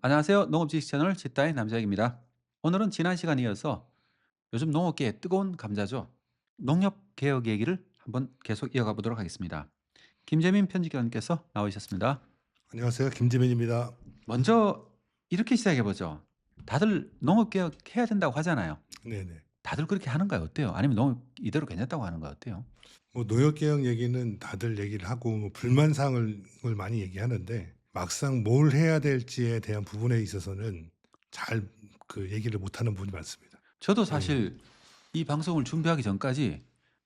안녕하세요. 농업지식 채널 짓다의 남자입니다. 오늘은 지난 시간에 이어서 요즘 농업계의 뜨거운 감자죠. 농협 개혁 얘기를 한번 계속 이어가 보도록 하겠습니다. 김재민 편집위원께서 나오셨습니다. 안녕하세요. 김지민입니다. 먼저 이렇게 시작해 보죠. 다들 농업 개혁 해야 된다고 하잖아요. 네네. 다들 그렇게 하는가요? 어때요? 아니면 농업 이대로 괜찮다고 하는 거 어때요? 뭐 노역개혁 얘기는 다들 얘기를 하고 뭐 불만 사항을 많이 얘기하는데 막상 뭘 해야 될지에 대한 부분에 있어서는 잘 얘기를 못하는 부분이 많습니다. 저도 예. 사실 이 방송을 준비하기 전까지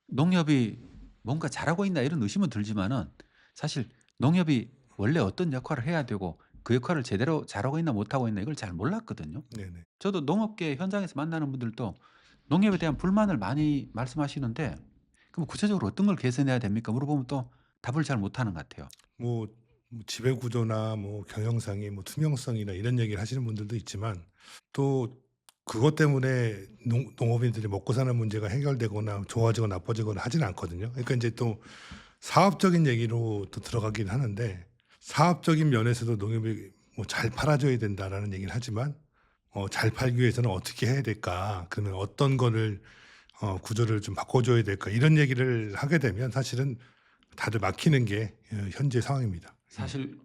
농협이 뭔가 잘하고 있나 이런 의심은 들지만은 사실 농협이 원래 어떤 역할을 해야 되고 그 역할을 제대로 잘하고 있나 못하고 있나 이걸 잘 몰랐거든요. 네네. 저도 농업계 현장에서 만나는 분들도 농협에 대한 불만을 많이 말씀하시는데 그럼 구체적으로 어떤 걸 개선해야 됩니까? 물어보면 또 답을 잘 못하는 것 같아요. 뭐 지배 구조나 뭐 경영상의 뭐 투명성이나 이런 얘기를 하시는 분들도 있지만 또 그것 때문에 농업인들이 먹고 사는 문제가 해결되거나 좋아지거나 나빠지거나 하지는 않거든요. 그러니까 인제 또 사업적인 얘기로 또 들어가긴 하는데 사업적인 면에서도 농협이 뭐 "잘 팔아 줘야 된다."라는 얘기를 하지만 잘 팔기 위해서는 어떻게 해야 될까? 그러면 어떤 거를 구조를 좀 바꿔 줘야 될까? 이런 얘기를 하게 되면 사실은 다들 막히는 게 현재 상황입니다. 예. 사실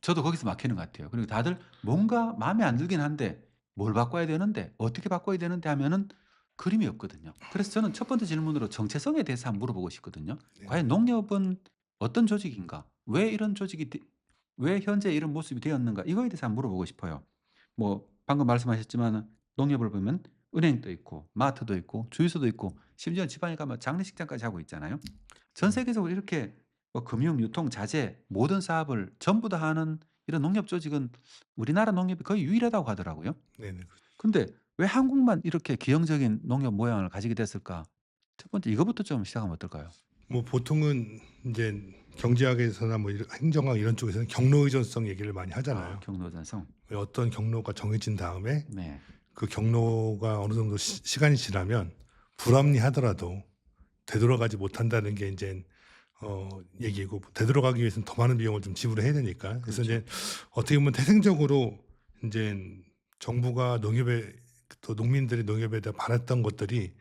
저도 거기서 막히는 것 같아요. 그리고 다들 뭔가 마음에 안 들긴 한데 뭘 바꿔야 되는데 어떻게 바꿔야 되는데 하면은 그림이 없거든요. 그래서 저는 첫 번째 질문으로 정체성에 대해서 한번 물어보고 싶거든요. 과연 네네. 농협은 어떤 조직인가? 왜 이런 조직이 왜 현재 이런 모습이 되었는가? 이거에 대해서 한번 물어보고 싶어요. 뭐 방금 말씀하셨지만 농협을 보면 은행도 있고 마트도 있고 주유소도 있고 심지어 지방에 가면 장례식장까지 하고 있잖아요. 전 네. 세계적으로 이렇게 뭐 금융, 유통, 자재 모든 사업을 전부 다 하는 이런 농협 조직은 우리나라 농협이 거의 유일하다고 하더라고요. 네네. 근데 왜 한국만 이렇게 기형적인 농협 모양을 가지게 됐을까? 첫 번째 이거부터 좀 시작하면 어떨까요? 뭐 보통은 인제 경제학에서나 뭐 이런 행정학 이런 쪽에서는 경로 의존성 얘기를 많이 아 하잖아요. 경로전성. 왜 어떤 경로가 정해진 다음에 네. 그 경로가 어느 정도 시간이 지나면 불합리하더라도 되돌아가지 못한다는 게 인젠 얘기고 되돌아가기 위해서는 더 많은 비용을 좀 지불해야 되니까. 그래서 그렇죠. 인제 어떻게 보면 태생적으로 인젠 정부가 농협에 또 농민들이 농협에 대해 바랐던 것들이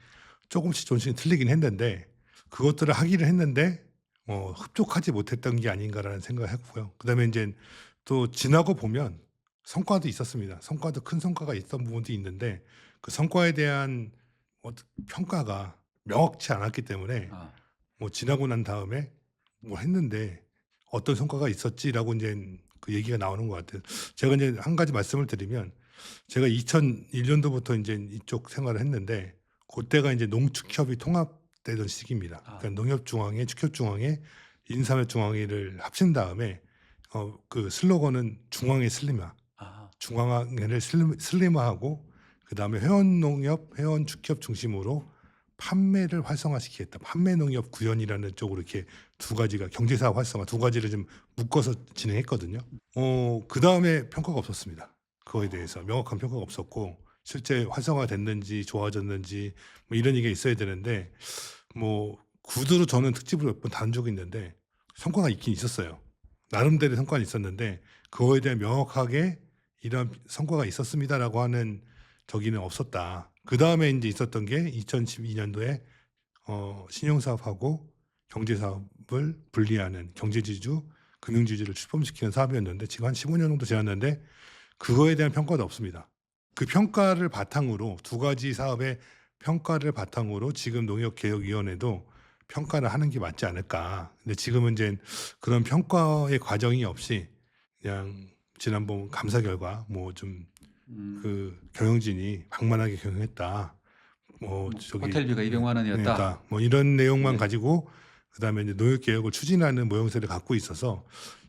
조금씩 틀리긴 했는데 그것들을 하기를 했는데 '흡족하지 못했던 게 아닌가.'라는 생각을 했고요. 그다음에 인젠 또 지나고 보면 성과도 있었습니다. 성과도 큰 성과가 있었던 부분도 있는데 그 성과에 대한 평가가 명확치 않았기 때문에 아 뭐 지나고 난 다음에 뭐 했는데 "어떤 성과가 있었지?"라고 인젠 그 얘기가 나오는 것 같아요. 제가 인제 한 가지 말씀을 드리면 제가 2001 년도부터 인제 이쪽 생활을 했는데 고때가 인제 농축협이 통합되던 시기입니다. 아 그러니까 농협중앙회, 축협중앙회, 인삼협중앙회를 합친 다음에 슬로건은 중앙회 슬림화, 아 중앙회를 슬림화하고 그다음에 회원농협, 회원축협 중심으로 판매를 활성화시키겠다. 판매농협 구현이라는 쪽으로 이렇게 두 가지가 경제사업 활성화 두 가지를 좀 묶어서 진행했거든요. 그다음에 평가가 없었습니다. 그거에 대해서 명확한 평가가 없었고 실제 활성화됐는지 좋아졌는지 뭐 이런 얘기가 있어야 되는데 뭐 구두로 저는 특집을 몇 번 다룬 적이 있는데 성과가 있긴 있었어요. 나름대로의 성과는 있었는데 그거에 대한 명확하게 "이런 성과가 있었습니다."라고 하는 저기는 없었다. 그다음에 인제 있었던 게 2012 년도에 신용사업하고 경제사업을 분리하는 경제지주, 금융지주를 출범시키는 사업이었는데 지금 한 15년 정도 지났는데 그거에 대한 평가도 없습니다. 그 평가를 바탕으로 두 가지 사업의 평가를 바탕으로 지금 농협개혁위원회도 평가를 하는 게 맞지 않을까. 근데 지금은 인젠 그런 평가의 과정이 없이 그냥 지난번 감사 결과 뭐 좀 음 경영진이 방만하게 경영했다. 뭐 뭐 저기 호텔비가 2 0 0 원이었다. 다 뭐 이런 내용만 네. 가지고 그다음에 이제 농협 개혁을 추진하는 모형새를 갖고 있어서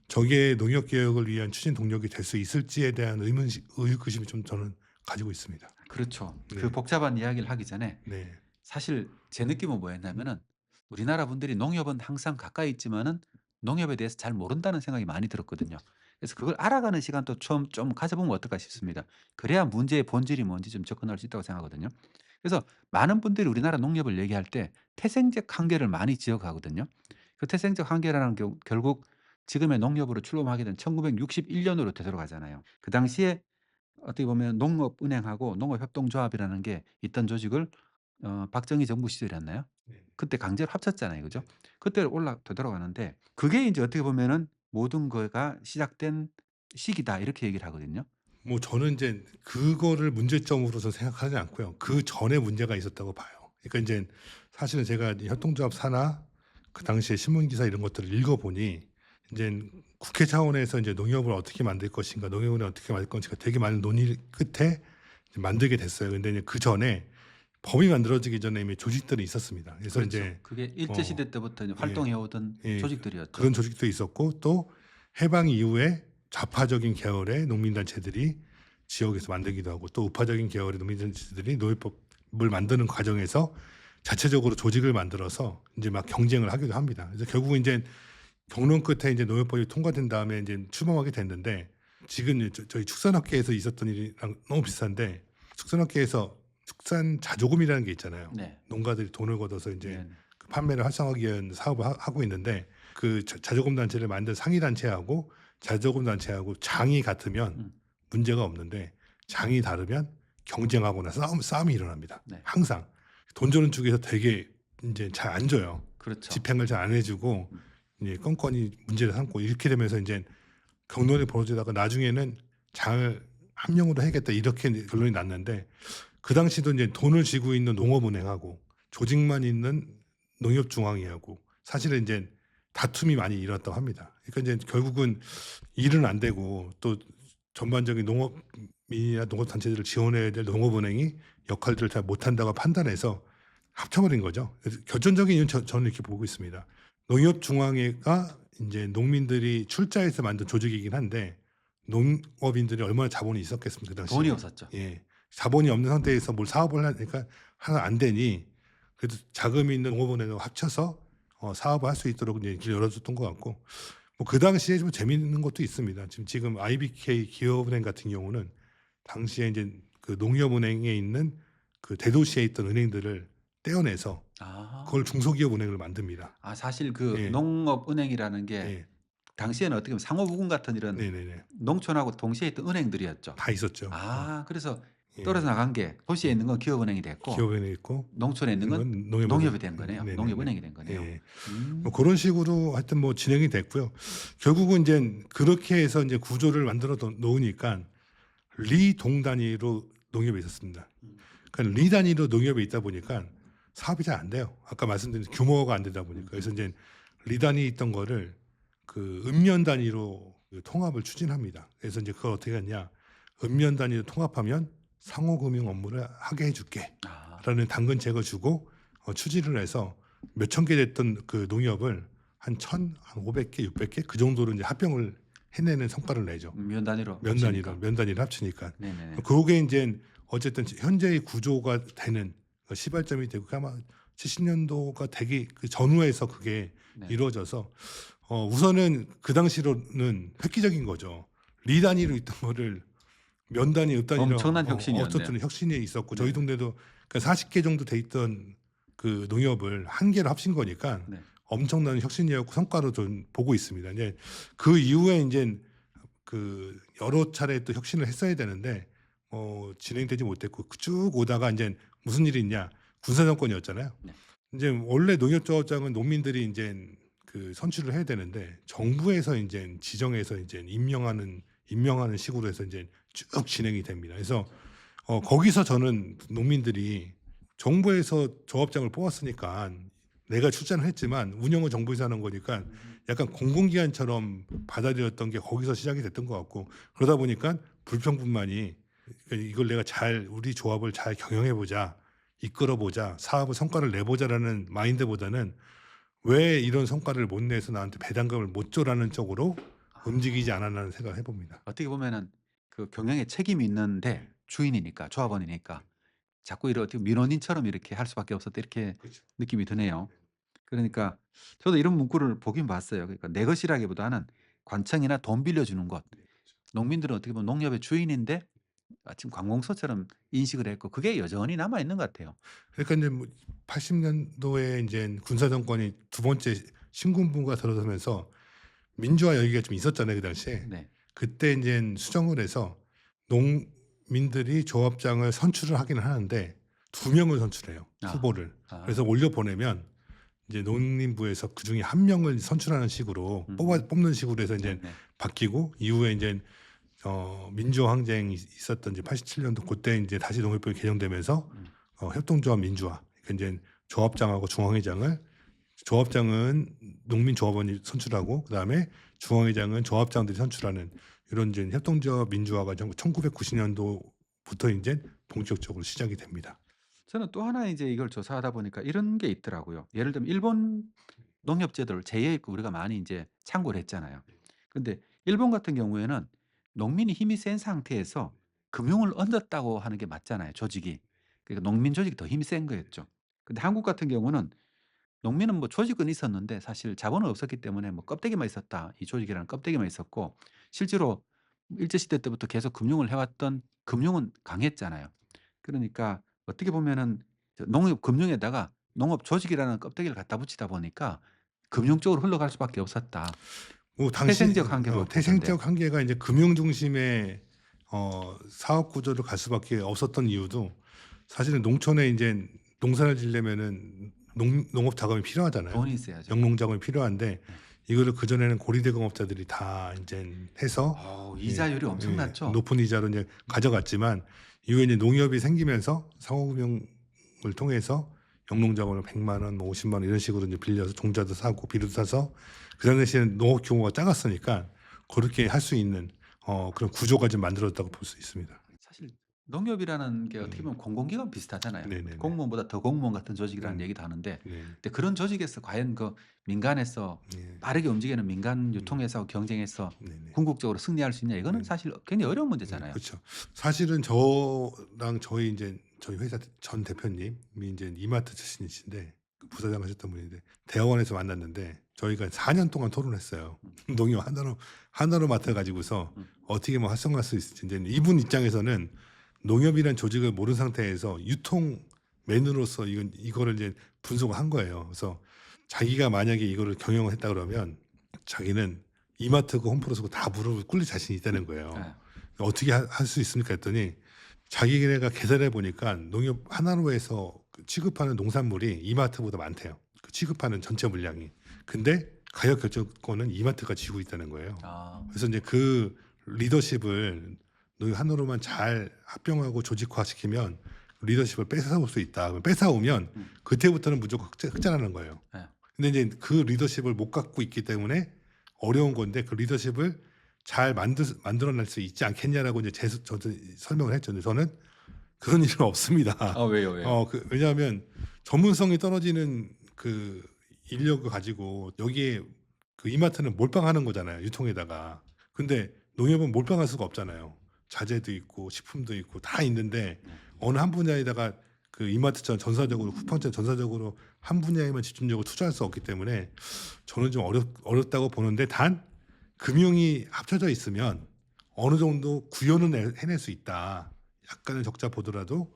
저게 농협 개혁을 위한 추진 동력이 될 수 있을지에 대한 의구심이 좀 저는 가지고 있습니다. 그렇죠. 그 네. 복잡한 이야기를 하기 전에 네. 사실 제 느낌은 뭐였냐면은 우리나라 분들이 농협은 항상 가까이 있지만은 농협에 대해서 잘 모른다는 생각이 많이 들었거든요. 그래서 그걸 알아가는 시간도 좀 가져보면 어떨까 싶습니다. 그래야 문제의 본질이 뭔지 좀 접근할 수 있다고 생각하거든요. 그래서 많은 분들이 우리나라 농협을 얘기할 때 태생적 한계를 많이 지적하거든요. 그 태생적 한계라는 결국 지금의 농협으로 출범하게 된 1961 년으로 되돌아가잖아요. 그 당시에 어떻게 보면 농업은행하고 농업협동조합이라는 게 있던 조직을 박정희 정부 시절이었나요? 네. 그때 강제로 합쳤잖아요. 그죠? 네. 그때 되돌아가는데 그게 인제 어떻게 보면은 모든 거가 시작된 시기다 이렇게 얘기를 하거든요. 뭐 저는 인제 그거를 문제점으로서 생각하지 않고요. 그전에 문제가 있었다고 봐요. 그러니까 인젠 사실은 제가 이 협동조합 산하 그 당시에 신문 기사 이런 것들을 읽어 보니 인젠 국회 차원에서 인제 농협을 어떻게 만들 것인가, 농협을 어떻게 만들 것인가 되게 많은 논의 끝에 이제 만들게 됐어요. 근데 이제 그전에 법이 만들어지기 전에 이미 조직들이 있었습니다. 그래서 그렇죠. 인제 그게 일제 어 시대 때부터 이제 예. 활동해 오던 예. 조직들이었죠. 그런 조직도 있었고 또 해방 이후에 좌파적인 계열의 농민단체들이 지역에서 만들기도 하고 또 우파적인 계열의 농민단체들이 노예법을 만드는 과정에서 자체적으로 조직을 만들어서 인제 막 경쟁을 하기도 합니다. 그래서 결국은 인제 경론 끝에 인제 노예법이 통과된 다음에 인제 출범하게 됐는데 지금 저희 축산업계에서 있었던 일이랑 너무 비슷한데 축산업계에서 축산 자조금이라는 게 있잖아요. 네. 농가들이 돈을 걷어서 인제 네네. 그 판매를 활성화하기 위한 사업을 하고 있는데 그 자조금 단체를 만든 상위 단체하고 자조금 단체하고 장이 같으면 음. 문제가 없는데 장이 다르면 경쟁하거나 싸움이 일어납니다. 네. 항상 돈 주는 쪽에서 되게 인제 잘 안 줘요. 그렇죠. 집행을 잘 안 해 주고 음. 이제 건건이 문제를 삼고 이렇게 되면서 인제 경론이 벌어지다가 나중에는 장을 함령으로 해야겠다 이렇게 결론이 났는데 그 당시도 인제 돈을 쥐고 있는 농업은행하고 조직만 있는 농협중앙회하고 사실은 인제 다툼이 많이 일어났다고 합니다. 그러니까 인제 결국은 일은 안 되고 또 전반적인 농업민이나 농업단체들을 지원해야 될 농업은행이 역할들을 잘 못한다고 판단해서 합쳐버린 거죠. 그래서 결정적인 이유는 저는 이렇게 보고 있습니다. 농협중앙회가 인제 농민들이 출자해서 만든 조직이긴 한데 농업인들이 얼마나 자본이 있었겠습니까 그 돈이 당시에. 없었죠. 예. 자본이 없는 상태에서 뭘 사업을 하니까 하면 안 되니 그래도 자금이 있는 농업은행하고 합쳐서 사업을 할 수 있도록 이제 길을 열어줬던 것 같고 뭐 그 당시에 좀 재미있는 것도 있습니다. 지금 IBK 기업은행 같은 경우는 당시에 인제 그 농협은행에 있는 그 대도시에 있던 은행들을 떼어내서 아. 그걸 중소기업은행을 만듭니다. 아 사실 그 예. 농업은행이라는 게 예. 당시에는 어떻게 보면 상호부금 같은 이런 네네네. 농촌하고 동시에 있던 은행들이었죠. 다 있었죠. 아 그래서 예. 떨어져 나간 게 도시에 예. 있는 건 기업은행이 됐고 기업은행이 있고 농촌에 있는 건 그건 농협은행. 농협이 된 거네요. 네네네. 농협은행이 된 거네요. 예. 뭐 음. 고런 식으로 하여튼 뭐 진행이 됐고요. 결국은 인젠 그렇게 해서 인제 구조를 만들어 놓으니깐 리 동 단위로 농협에 있었습니다. 음. 그러니까 리 단위로 농협에 있다 보니까 사업이 잘 안 돼요. 아까 말씀드린 규모가 안 되다 보니까. 그래서 인제 리 단위에 있던 거를 그 읍면 단위로 그 통합을 추진합니다. 그래서 인제 그걸 어떻게 했냐. 읍면 단위로 통합하면 상호금융 업무를 하게 해 아. 줄게라는 당근책을 주고 추진을 해서 몇천 개 됐던 그 농협을 한 1,500개, 600개 그 정도로 인제 합병을 해내는 성과를 내죠. 면 단위로 면 단위로, 합치니까. 면 단위로 합치니까. 네네네. 그게 인제 어쨌든 현재의 구조가 되는 시발점이 되고 아마 70년도가 되기 그 전후에서 그게 네. 이루어져서 우선은 그 당시로는 획기적인 거죠. 리 단위로 있던 거를 면 단위, 읍 단위로 엄청난 혁신이었네요. 어쨌든 혁신이 있었고 네. 저희 동네도 그러니까 40개 정도 돼 있던 그 농협을 한 개로 합친 거니까 네. 엄청난 혁신이었고 성과로 좀 보고 있습니다. 이제 그 이후에 인제 그 여러 차례 또 혁신을 했어야 되는데 진행되지 못했고 쭉 오다가 인제 무슨 일이 있냐. 군사 정권이었잖아요. 네. 인제 원래 농협조합장은 농민들이 인제 그 선출을 해야 되는데 정부에서 인제 지정해서 인제 임명하는 식으로 해서 인제 쭉 진행이 됩니다. 그래서 거기서 저는 농민들이 정부에서 조합장을 뽑았으니까 내가 출자는 했지만 운영은 정부에서 하는 거니까 약간 공공기관처럼 받아들였던 게 거기서 시작이 됐던 것 같고 그러다 보니까 불평분만이 이걸 내가 우리 조합을 잘 경영해 보자, 이끌어 보자, 사업의 성과를 내보자라는 마인드보다는 왜 이런 성과를 못 내서 나한테 배당금을 못 줘라는 쪽으로 움직이지 않았나는 생각을 해봅니다. 어떻게 보면은 그 경영에 책임이 있는데 네. 주인이니까 조합원이니까 자꾸 이렇게 민원인처럼 이렇게 할 수밖에 없었다 이렇게 그렇죠. 느낌이 드네요. 그러니까 저도 이런 문구를 보긴 봤어요. 그러니까 내 것이라기보다는 관청이나 돈 빌려주는 것. 네, 그렇죠. 농민들은 어떻게 보면 농협의 주인인데 지금 관공서처럼 인식을 했고 그게 여전히 남아 있는 것 같아요. 그러니까 이제 뭐 80년도에 이제 군사 정권이 두 번째 신군부가 들어서면서 민주화 열기가 좀 있었잖아요 그 당시에. 네. 그때 이제 수정을 해서 농 농민들이 조합장을 선출을 하기는 하는데 2명을 선출해요, 아. 후보를. 아. 그래서 올려 보내면 이제 농림부에서 그중에 1명을 선출하는 식으로 뽑는 식으로 해서 이제 네네. 바뀌고 이후에 이제 민주화 항쟁이 있었던 이제 87년도 그때 이제 다시 농협법이 개정되면서 협동조합 민주화. 그러니까 이제 조합장하고 조합장은 농민조합원이 선출하고 그다음에 중앙회장은 조합장들이 선출하는 이런 이제 협동조합 민주화가 1990년도부터 이제 본격적으로 시작이 됩니다. 저는 또 하나 이제 이걸 조사하다 보니까 이런 게 있더라고요. 예를 들면 일본 농협제도를 제2의 우리가 많이 이제 참고를 했잖아요. 근데 일본 같은 경우에는 농민이 힘이 센 상태에서 금융을 얹었다고 하는 게 맞잖아요, 조직이. 그러니까 농민 조직이 더 힘이 센 거였죠. 근데 한국 같은 경우는 농민은 뭐 조직은 있었는데 사실 자본은 없었기 때문에 뭐 껍데기만 있었다. 이 조직이라는 껍데기만 있었고 실제로 일제 시대 때부터 계속 금융을 해왔던 금융은 강했잖아요. 그러니까 어떻게 보면은 농업 금융에다가 농업 조직이라는 껍데기를 갖다 붙이다 보니까 금융 쪽으로 흘러갈 수밖에 없었다. 뭐 당시 태생적 한계로 보던데. 태생적 한계가 이제 금융 중심의 사업 구조로 갈 수밖에 없었던 이유도 사실은 농촌에 이제 농사를 지려면은 농업 자금이 필요하잖아요. 돈이 있어야죠. 영농 자금이 필요한데 네. 이거를 그전에는 고리대공업자들이 다 이제 해서 이자율이 엄청났죠. 높은 이자로 이제 가져갔지만 이후에 이제 농협이 생기면서 상호금융을 통해서 영농 자금을 100만 원, 뭐 50만 원 이런 식으로 이제 빌려서 종자도 사고 비료도 사서 그 당시에는 농업 규모가 작았으니까 그렇게 할 수 있는 그런 구조가 좀 만들어졌다고 볼 수 있습니다. 사실 농협이라는 게 어떻게 보면 공공기관 비슷하잖아요. 네네네. 공무원보다 더 공무원 같은 조직이라는 음. 얘기도 하는데 네. 근데 그런 조직에서 과연 그 민간에서 네. 빠르게 움직이는 민간 유통에서 경쟁해서 네네. 궁극적으로 승리할 수 있냐 이거는 네. 사실 굉장히 어려운 문제잖아요. 그렇죠. 사실은 저랑 저희 회사 전 대표님이 이제 이마트 출신이신데 그 부사장 하셨던 분인데 대학원에서 만났는데 저희가 4년 동안 토론했어요. 농협 하나로 맡아 가지고서 음. 어떻게 뭐 활성화할 수 있을지. 이제 이분 입장에서는 농협이란 조직을 모르는 상태에서 유통맨으로서 이거를 이제 분석을 한 거예요. 그래서 자기가 만약에 이거를 경영을 했다 그러면 자기는 이마트고 홈플러스고 다 무릎을 꿇릴 자신이 있다는 거예요. 네. 어떻게 할 수 있습니까 했더니 자기네가 계산해 보니까 농협 하나로 해서 취급하는 농산물이 이마트보다 많대요. 그 취급하는 전체 물량이. 근데 가격 결정권은 이마트가 쥐고 있다는 거예요. 아. 그래서 이제 그 리더십을 농협 하나로만 잘 합병하고 조직화시키면 리더십을 뺏어올 수 있다. 그럼 뺏어오면 그때부터는 무조건 흑자라는 거예요. 네. 근데 이제 그 리더십을 못 갖고 있기 때문에 어려운 건데 그 리더십을 잘 만들어낼 수 있지 않겠냐라고 이제 저도 설명을 했죠. 근데 저는 그런 일은 없습니다. 왜요? 왜요? 왜냐하면 전문성이 떨어지는 그 인력을 가지고 여기에 그 이마트는 몰빵하는 거잖아요. 유통에다가. 근데 농협은 몰빵할 수가 없잖아요. 자재도 있고 식품도 있고 다 있는데 어느 한 분야에다가 그 이마트처럼 전사적으로 쿠팡처럼 전사적으로 한 분야에만 집중적으로 투자할 수 없기 때문에 저는 좀 어렵다고 보는데 단 금융이 합쳐져 있으면 어느 정도 구현은 해낼 수 있다. 약간의 적자 보더라도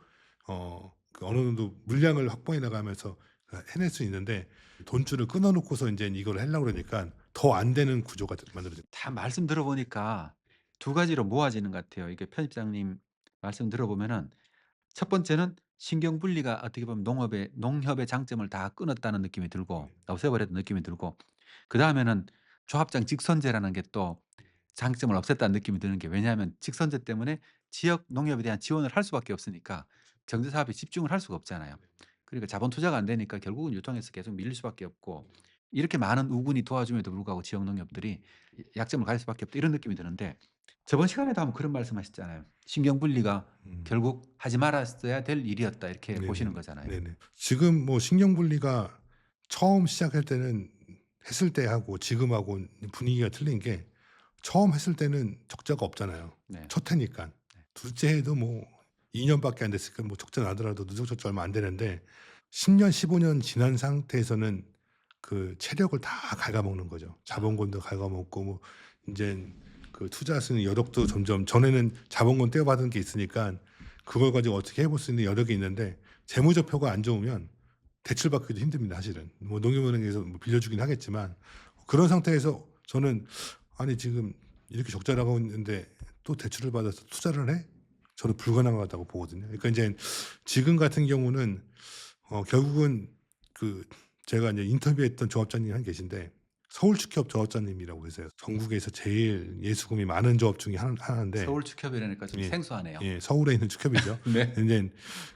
그 어느 정도 물량을 확보해 나가면서 해낼 수 있는데 돈줄을 끊어놓고서 이제 이걸 하려고 그러니까 더 안 되는 구조가 만들어져. 다 말씀 들어보니까 두 가지로 모아지는 것 같아요. 이게 편집장님 말씀 들어보면은 첫 번째는 신경 분리가 어떻게 보면 농협의 장점을 다 끊었다는 느낌이 들고 없애버렸다는 느낌이 들고 그다음에는 조합장 직선제라는 게 또 장점을 없앴다는 느낌이 드는 게 왜냐하면 직선제 때문에 지역 농협에 대한 지원을 할 수밖에 없으니까 경제 사업에 집중을 할 수가 없잖아요. 그러니까 자본 투자가 안 되니까 결국은 유통에서 계속 밀릴 수밖에 없고 이렇게 많은 우군이 도와줌에도 불구하고 지역 농협들이 약점을 가질 수밖에 없다 이런 느낌이 드는데 저번 시간에도 한번 그런 말씀하셨잖아요. 신경 분리가 결국 하지 말았어야 될 일이었다 이렇게 네네. 보시는 거잖아요. 네네. 지금 뭐 신경 분리가 처음 시작할 때는 했을 때 하고 지금하고 분위기가 틀린 게 처음 했을 때는 적자가 없잖아요. 네. 첫 해니까. 둘째 해도 뭐 2년밖에 안 됐으니까 뭐 적자 나더라도 누적 적자 얼마 안 되는데 10년, 15년 지난 상태에서는 그 체력을 다 갉아먹는 거죠. 자본금도 갉아먹고 뭐 이제 그 투자 쓰는 여력도 점점 전에는 자본금 떼어받은 게 있으니까 그걸 가지고 어떻게 해볼 수 있는 여력이 있는데 재무제표가 안 좋으면 대출받기도 힘듭니다. 사실은 뭐 농협은행에서 뭐 빌려주긴 하겠지만 그런 상태에서 저는 아니 지금 이렇게 적자라고 있는데 또 대출을 받아서 투자를 해? 저는 불가능하다고 보거든요. 그러니까 이제 지금 같은 경우는 결국은 그 제가 이제 인터뷰했던 조합장님 한 계신데 서울축협 조합장님이라고 계세요. 전국에서 제일 예수금이 많은 조합 중에 하나인데 서울 축협이라니까 좀 예. 생소하네요. 예, 서울에 있는 축협이죠. 네. 근데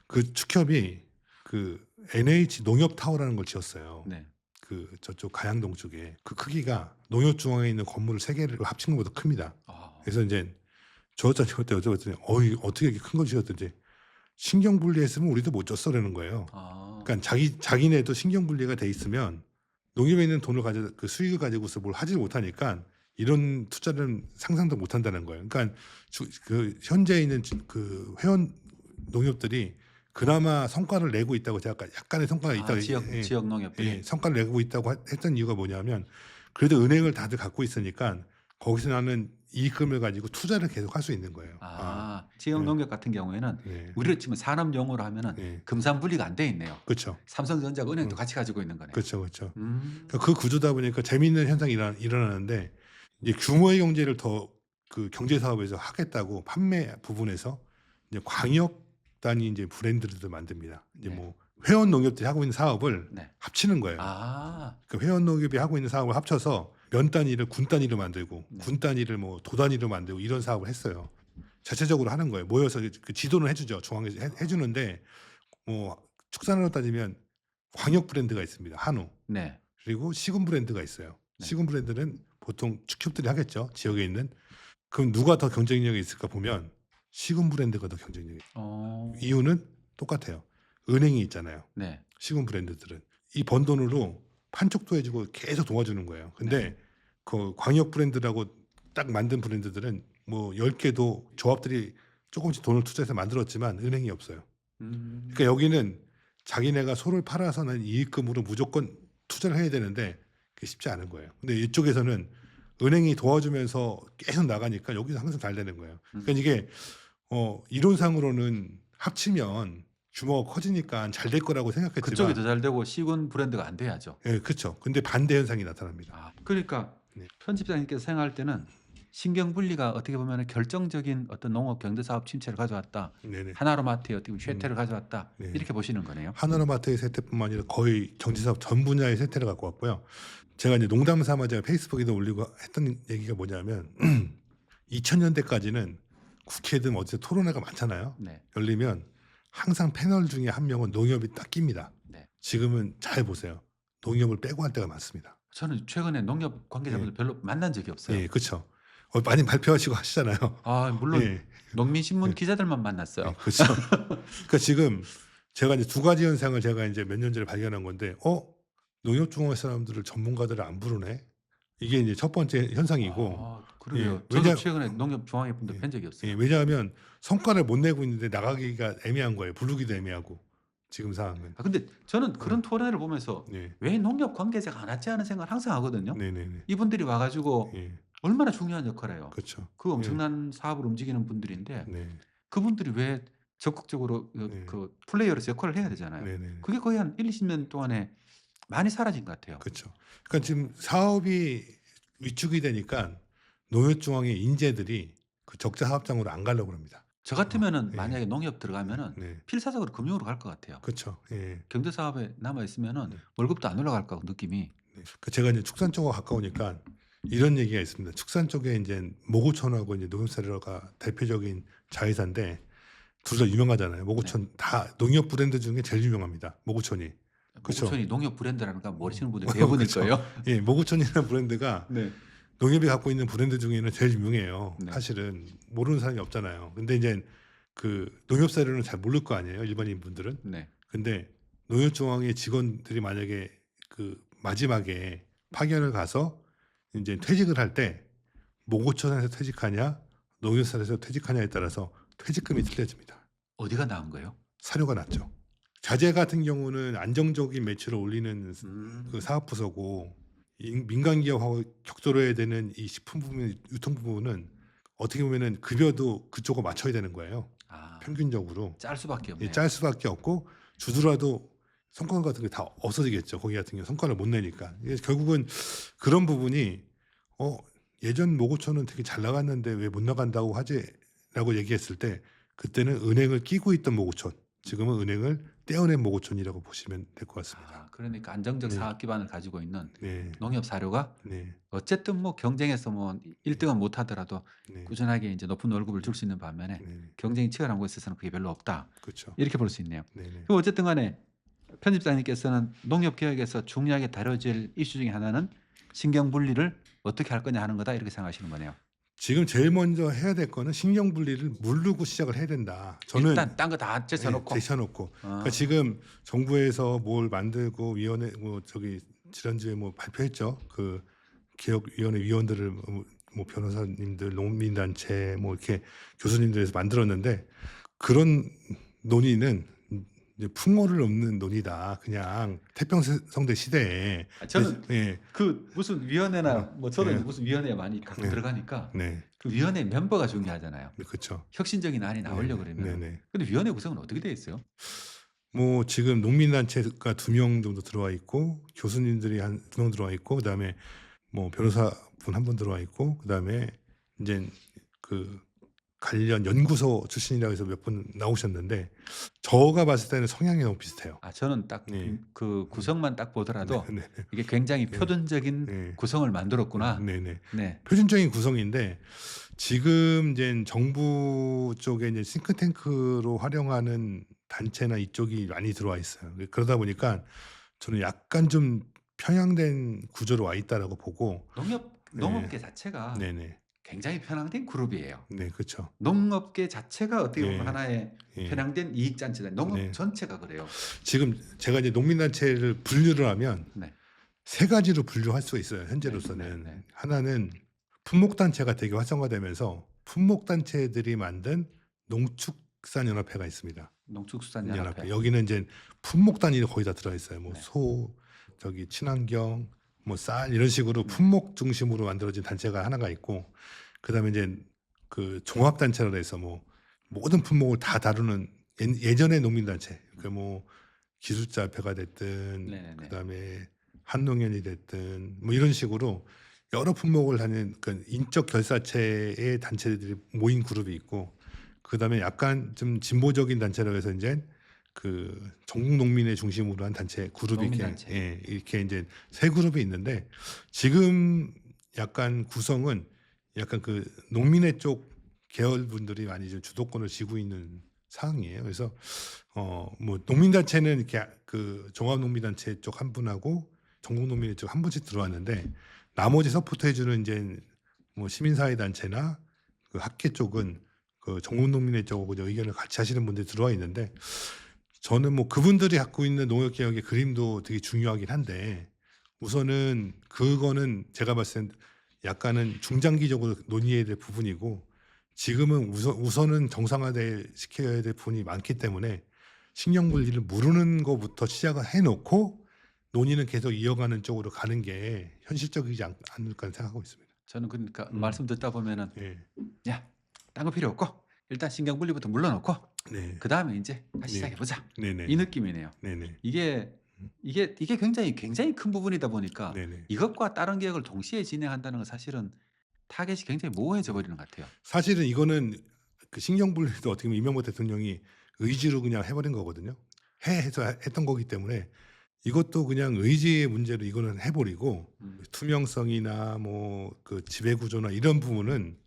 그 축협이 그 NH 농협타워라는 걸 지었어요. 네. 그 저쪽 가양동 쪽에 그 크기가 농협중앙에 있는 건물 3개를 합친 것보다 큽니다. 아. 그래서 이제 조합장님 그때 여쭤봤더니 어떻게 이렇게 큰 걸 지었든지 신경 분리했으면 우리도 못 줬어라는 거예요. 아. 그러니까 자기네도 신경 분리가 돼 있으면 농협에 있는 돈을 가져 그 수익을 가지고서 뭘 하지 못하니까 이런 투자는 상상도 못 한다는 거예요. 그러니까 그 현재 있는 그 회원 농협들이 그나마 성과를 내고 있다고 제가 아까 약간의 성과가 있다고 지역 농협들이. 예, 성과를 내고 있다고 했던 이유가 뭐냐면 그래도 은행을 다들 갖고 있으니까 거기서 나는 이익금을 가지고 투자를 계속 할 수 있는 거예요. 지역 네. 농협 같은 경우에는 네. 우리로 치면 산업 용어로 하면은 네. 금산분리가 안 돼 있네요. 그렇죠. 삼성전자가 은행도 같이 가지고 있는 거네요. 그렇죠. 그렇죠. 음. 그 구조다 보니까 재미있는 현상이 일어나는데 이제 규모의 경제를 더 그 경제 사업에서 하겠다고 판매 부분에서 이제 광역 단위 이제 브랜드를 만듭니다. 이제 네. 뭐 회원 농협들이 하고 있는 사업을 네. 합치는 거예요. 그 회원 농협이 하고 있는 사업을 합쳐서 면 단위를 군 단위로 만들고 네. 군 단위를 뭐 도 단위로 만들고 이런 사업을 했어요. 자체적으로 하는 거예요. 모여서 그 지도는 해주죠. 중앙에서 해주는데 뭐 축산으로 따지면 광역 브랜드가 있습니다. 한우. 네. 그리고 시군 브랜드가 있어요. 네. 시군 브랜드는 보통 축협들이 하겠죠. 지역에 있는. 그럼 누가 더 경쟁력이 있을까 보면 시군 브랜드가 더 경쟁력이 있어요. 이유는 똑같아요. 은행이 있잖아요. 네. 시군 브랜드들은 이 번 돈으로 판촉도 해주고 계속 도와주는 거예요. 근데 그 광역 브랜드라고 딱 만든 브랜드들은 뭐 10개도 조합들이 조금씩 돈을 투자해서 만들었지만 은행이 없어요. 그러니까 여기는 자기네가 소를 팔아서 난 이익금으로 무조건 투자를 해야 되는데 그게 쉽지 않은 거예요. 근데 이쪽에서는 은행이 도와주면서 계속 나가니까 여기서 항상 잘 되는 거예요. 그러니까 이게 이론상으로는 합치면 규모가 커지니까 잘 될 거라고 생각했지만 그쪽이 더 잘 되고 시군 브랜드가 안 돼야죠. 예, 그렇죠. 근데 반대 현상이 나타납니다. 그러니까 네. 편집장님께서 생각할 때는 신경 분리가 어떻게 보면 결정적인 어떤 농업 경제 사업 침체를 가져왔다. 네네. 하나로마트의 어떻게 보면 쇠퇴를 가져왔다. 네. 이렇게 보시는 거네요. 하나로마트의 세태뿐만 아니라 거의 경제사업 전 분야의 세태를 갖고 왔고요. 제가 이제 농담 삼아 제가 페이스북에도 올리고 했던 얘기가 뭐냐면 2000년대까지는 국회든 어디서 토론회가 많잖아요. 네. 열리면 항상 패널 중에 한 명은 농협이 딱 낍니다. 네. 지금은 잘 보세요. 농협을 빼고 할 때가 많습니다. 저는 최근에 농협 관계자분들 별로 만난 적이 없어요. 예, 그렇죠. 많이 발표하시고 하시잖아요. 물론 예, 농민신문 기자들만 만났어요. 그렇죠. 그러니까 지금 제가 이제 두 가지 현상을 제가 이제 몇 년 전에 발견한 건데, 농협중앙회 사람들을 전문가들을 안 부르네. 이게 이제 첫 번째 현상이고, 그러게요. 예, 저도 왜냐- 최근에 농협 중앙회 분들 뵌 적이 없어요. 예, 왜냐하면 성과를 못 내고 있는데 나가기가 애매한 거예요. 부르기도 애매하고 지금 상황은. 근데 저는 그런 토론회를 보면서 네, 왜 농협 관계자가 안 왔지 하는 생각을 항상 하거든요. 네, 네, 네. 이분들이 와가지고 예, 얼마나 중요한 역할을 해요. 그렇죠. 그 엄청난 사업을 움직이는 분들인데 네, 그분들이 왜 적극적으로 네. 그 플레이어로서 역할을 해야 되잖아요. 네, 네. 그게 거의 한 1, 20년 동안에 많이 사라진 것 같아요. 그렇죠. 그러니까 지금 사업이 위축이 되니까 농협중앙의 인재들이 그 적자 사업장으로 안 가려고 합니다. 저 같으면은 네. 만약에 농협 들어가면은 네, 필사적으로 금융으로 갈 것 같아요. 그렇죠. 예. 경제 사업에 남아 있으면은 네. 월급도 안 올라갈 것 같고 느낌이. 네. 제가 이제 축산 쪽과 가까우니까 이런 얘기가 있습니다. 축산 쪽에 이제 모구촌하고 이제 농협사료가 대표적인 자회사인데 둘 다 유명하잖아요. 모구촌 다 농협 브랜드 중에 제일 유명합니다. 모구촌이. 그쵸. 모구촌이 농협 브랜드라는 거 모르시는 분들 그쵸. 대부분일 거예요. 예, 모구촌이라는 브랜드가 네. 농협이 갖고 있는 브랜드 중에는 제일 유명해요. 네. 사실은 모르는 사람이 없잖아요. 근데 이제 그 농협 사료는 잘 모를 거 아니에요. 일반인 분들은. 네. 근데 농협중앙의 직원들이 만약에 그 마지막에 파견을 가서 이제 퇴직을 할 때 모구촌에서 퇴직하냐 농협사에서 퇴직하냐에 따라서 퇴직금이 틀려집니다. 어디가 나은 거예요? 사료가 낮죠. 자재 같은 경우는 안정적인 매출을 올리는 그 사업 부서고 민간 기업하고 격돌해야 되는 이 식품 부분, 유통 부분은 어떻게 보면은 급여도 그쪽을 맞춰야 되는 거예요. 평균적으로 짤 수밖에 없네요. 짤 수밖에 없고 주더라도 성과 같은 게 다 없어지겠죠. 거기 같은 경우 성과를 못 내니까. 그래서 결국은 그런 부분이 예전 모고촌은 되게 잘 나갔는데 왜 못 나간다고 하지라고 얘기했을 때 그때는 은행을 끼고 있던 모구촌, 지금은 은행을 떼어낸 모구촌이라고 보시면 될 것 같습니다. 아 그러니까 안정적 네. 사업 기반을 가지고 있는 네. 농협 사료가 네. 어쨌든 뭐 경쟁에서 뭐 1 등은 못 하더라도 네. 꾸준하게 인제 높은 월급을 줄 수 있는 반면에 네. 경쟁이 치열한 곳에서는 그게 별로 없다. 그쵸. 이렇게 볼 수 있네요. 네네. 그럼 어쨌든 간에 편집장님께서는 농협 개혁에서 중요하게 다뤄질 이슈 중에 하나는 "신경 분리를 어떻게 할 거냐 하는 거다." 이렇게 생각하시는 거네요. 지금 제일 먼저 해야 될 거는 신경 분리를 누르고 시작을 해야 된다. 저는 일단 딴 거 다 제쳐 예, 놓고. 제쳐놓고. 그러니까 어. 지금 정부에서 뭘 만들고 위원회 뭐 저기 지난주에 뭐 발표했죠. 그 개혁위원회 위원들을 뭐 변호사님들, 농민단체 뭐 이렇게 교수님들에서 만들었는데 그런 논의는 이제 풍어를 없는 논의다. 그냥 태평성대 시대에. 아 저는 예, 그 무슨 위원회나 뭐 저도 예, 인제 무슨 위원회에 많이 가끔 네. 들어가니까 네, 그 위원회 멤버가 중요하잖아요. 네, 그렇죠. 혁신적인 안이 나오려고 네네, 그러면은. 네네. 근데 위원회 구성은 어떻게 되어 있어요? 뭐 지금 농민단체가 2명 정도 들어와 있고 교수님들이 한 2명 들어와 있고 그다음에 뭐 변호사분 1분 들어와 있고 그다음에 인젠 그 관련 연구소 출신이라고 해서 몇 분 나오셨는데 제가 봤을 때는 성향이 너무 비슷해요. 아 저는 딱 네. 그 구성만 딱 보더라도 네네. 이게 굉장히 네. 표준적인 네. 구성을 만들었구나. 네네. 네. 표준적인 구성인데 지금 인젠 정부 쪽에 이제 싱크탱크로 활용하는 단체나 이쪽이 많이 들어와 있어요. 그러다 보니까 저는 약간 좀 편향된 구조로 와 있다라고 보고. 네. 농업계 자체가 네네. 굉장히 편향된 그룹이에요. 네, 그쵸. 농업계 자체가 어떻게 보면 예. 하나의 예. 편향된 이익 잔치다. 농업 네. 전체가 그래요. 지금 제가 이제 농민단체를 분류를 하면 네. 3 가지로 분류할 수가 있어요, 현재로서는. 네. 하나는 품목단체가 되게 활성화되면서 품목단체들이 만든 농축산연합회가 있습니다. 농축수산연합회. 여기는 인제 품목 단위로 거의 다 들어 있어요. 뭐 네. 소, 저기 친환경, 뭐 쌀 이런 식으로 네. 품목 중심으로 만들어진 단체가 하나가 있고 그다음에 인제 그 종합단체로 해서 뭐 모든 품목을 다 다루는 예전의 농민단체. 그 뭐 기술자협회가 됐든 네네네. 그다음에 한농연이 됐든 뭐 이런 식으로 여러 품목을 하는 그 인적 결사체의 단체들이 모인 그룹이 있고 그다음에 약간 좀 진보적인 단체라고 해서 인제 그 전국 농민을 중심으로 한 단체 그룹이 이렇게 농민단체. 예 이렇게 인제 3 그룹이 있는데 지금 약간 구성은 약간 그 농민회 쪽 계열분들이 많이 좀 주도권을 쥐고 있는 상황이에요. 그래서 뭐 농민단체는 이렇게 그 종합농민단체 쪽 1 분하고 전국농민회 쪽 1 분씩 들어왔는데 나머지 서포트해 주는 인제 뭐 시민사회 단체나 그 학계 쪽은 그 전국농민회 쪽하고 이제 의견을 같이 하시는 분들이 들어와 있는데 저는 뭐 그분들이 갖고 있는 농업개혁의 그림도 되게 중요하긴 한데 우선은 그거는 제가 봤을 땐 약간은 중장기적으로 논의해야 될 부분이고 지금은 우선은 정상화돼 시켜야 될 부분이 많기 때문에 신경 분리를 모르는 거부터 시작을 해 놓고 논의는 계속 이어가는 쪽으로 가는 게 현실적이지 않을까 생각하고 있습니다. 저는 그러니까 음. 말씀 듣다 보면은 예. '야 딴 거 필요 없고 일단 신경 분리부터 물러 놓고 네. 그다음에 인제 다시 네. 시작해 보자.' 네네. 이 느낌이네요. 네네. 이게 굉장히 큰 부분이다 보니까 네네. 이것과 다른 계획을 동시에 진행한다는 건 사실은 타겟이 굉장히 모호해져 네. 버리는 것 같아요. 사실은 이거는 그 신경 분리도 어떻게 보면 이명박 대통령이 의지로 그냥 해 버린 거거든요. 해서 했던 거기 때문에 이것도 그냥 의지의 문제로 이거는 해 버리고 음. 투명성이나 뭐 그 지배 구조나 이런 부분은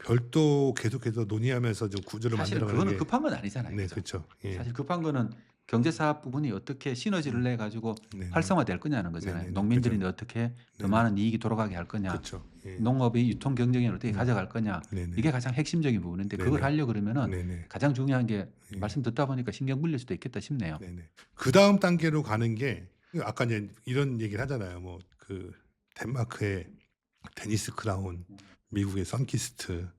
별도 계속해서 논의하면서 좀 구조를 사실은 만들어 가는 그거는 게. 급한 건 아니잖아요. 네, 그죠? 그렇죠. 예. 사실 급한 거는 경제 사업 부분이 어떻게 시너지를 내 가지고 네네. 활성화될 거냐는 거잖아요. 네네네. 농민들이 그죠. 어떻게 더 네네. 많은 이익이 돌아가게 할 거냐. 그렇죠. 예. 농업의 유통 경쟁력을 어떻게 가져갈 거냐. 네네. 이게 가장 핵심적인 부분인데 그걸 네네. 하려고 그러면은 네네. 가장 중요한 게 예. 말씀 듣다 보니까 신경 물릴 수도 있겠다 싶네요. 네네. 그다음 단계로 가는 게 아까 이제 이런 얘기를 하잖아요. 뭐 그 덴마크의 데니스 크라운, 미국의 선키스트,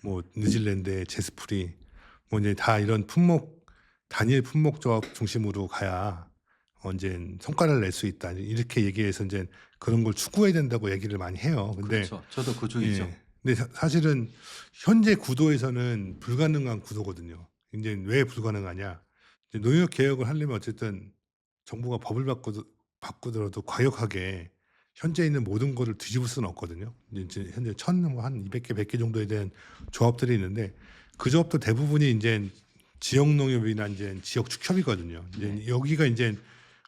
뭐 뉴질랜드의 제스프리 뭐 이제 다 이런 품목 단일 품목 조합 중심으로 가야 인젠 성과를 낼 수 있다. 이렇게 얘기해서 인제 그런 걸 추구해야 된다고 얘기를 많이 해요. 근데 그렇죠. 저도 그 주의죠. 예. 근데 사실은 현재 구도에서는 불가능한 구도거든요. 인제 왜 불가능하냐? 이제 농협 개혁을 하려면 어쨌든 정부가 법을 바꾸더라도 과격하게 현재 있는 모든 거를 뒤집을 수는 없거든요. 이제 현재 뭐 한 200개, 100개 정도에 대한 조합들이 있는데 그 조합도 대부분이 인제 지역 농협이나 인제 지역 축협이거든요. 네. 이제 여기가 인제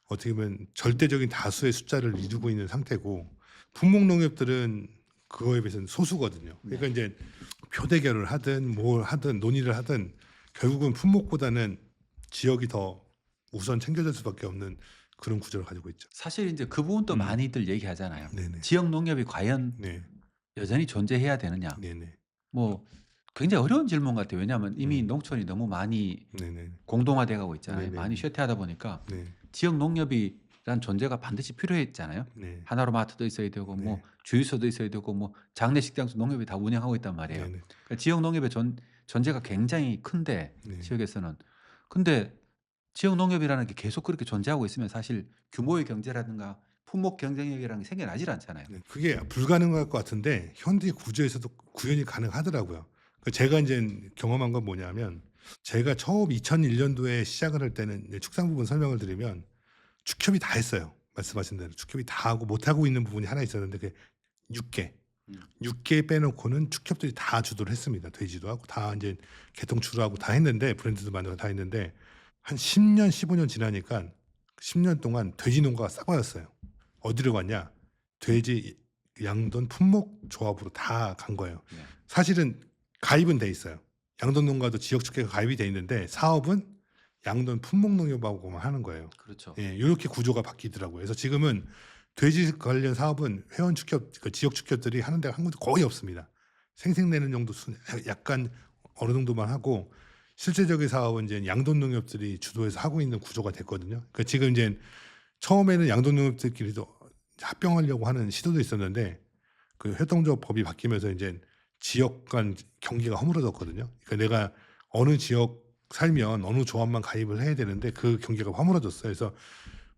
어떻게 보면 절대적인 다수의 숫자를 이루고 있는 상태고 품목 농협들은 그거에 비해서는 소수거든요. 그러니까 네. 인제 표대결을 하든 뭘 하든 논의를 하든 결국은 품목보다는 지역이 더 우선 챙겨질 수밖에 없는 그런 구조를 가지고 있죠. 사실 인제 그 부분도 음. 많이들 얘기하잖아요. 네네. 지역 농협이 과연 네. 여전히 존재해야 되느냐. 네네. 뭐 굉장히 어려운 질문 같아요. 왜냐하면 이미 음. 농촌이 너무 많이 네네. 공동화돼 가고 있잖아요. 네네. 많이 쇠퇴하다 보니까 네. 지역 농협이란 존재가 반드시 필요했잖아요. 네. 하나로마트도 있어야 되고 네. 뭐 주유소도 있어야 되고 뭐 장례식장도 농협이 다 운영하고 있단 말이에요. 네네. 그러니까 지역 농협의 존재가 굉장히 큰데 네. 지역에서는. 근데 지역 농협이라는 게 계속 그렇게 존재하고 있으면 사실 규모의 경제라든가 품목 경쟁력이라는 게 생겨나질 않잖아요. 네. 그게 불가능할 것 같은데 현대 구조에서도 구현이 가능하더라고요. 제가 인제 경험한 건 뭐냐면 제가 처음 2001 년도에 시작을 할 때는 이제 축산 부분 설명을 드리면 축협이 다 했어요. 말씀하신 대로 축협이 다 하고 못 하고 있는 부분이 하나 있었는데 그게 6 개. 음. 6개 빼놓고는 축협들이 다 주도를 했습니다. 돼지도 하고 다 인제 개통주로 하고 다 했는데 브랜드도 만들고 다 했는데 한 10 년 15년 지나니깐 10년 동안 돼지 농가가 싹바였어요. 어디로 갔냐? 돼지 양돈 품목 조합으로 다 간 거예요. 네. 사실은 가입은 돼 있어요. 양돈 농가도 지역 축회가 가입이 돼 있는데 사업은 양돈 품목 농협하고만 하는 거예요. 그렇죠. 예, 요렇게 구조가 바뀌더라고요. 그래서 지금은 돼지 관련 사업은 회원 축협, 그 지역 축협들이 하는 데가 한 군데 거의 없습니다. 생색내는 정도 약간 어느 정도만 하고 실제적인 사업은 이제 양돈 농협들이 주도해서 하고 있는 구조가 됐거든요. 그러니까 지금 이제 처음에는 양돈 농협들끼리도 합병하려고 하는 시도도 있었는데 그 협동조합 법이 바뀌면서 이제 지역 간 경계가 허물어졌거든요. 그러니까 내가 어느 지역 살면 어느 조합만 가입을 해야 되는데 그 경계가 허물어졌어요. 그래서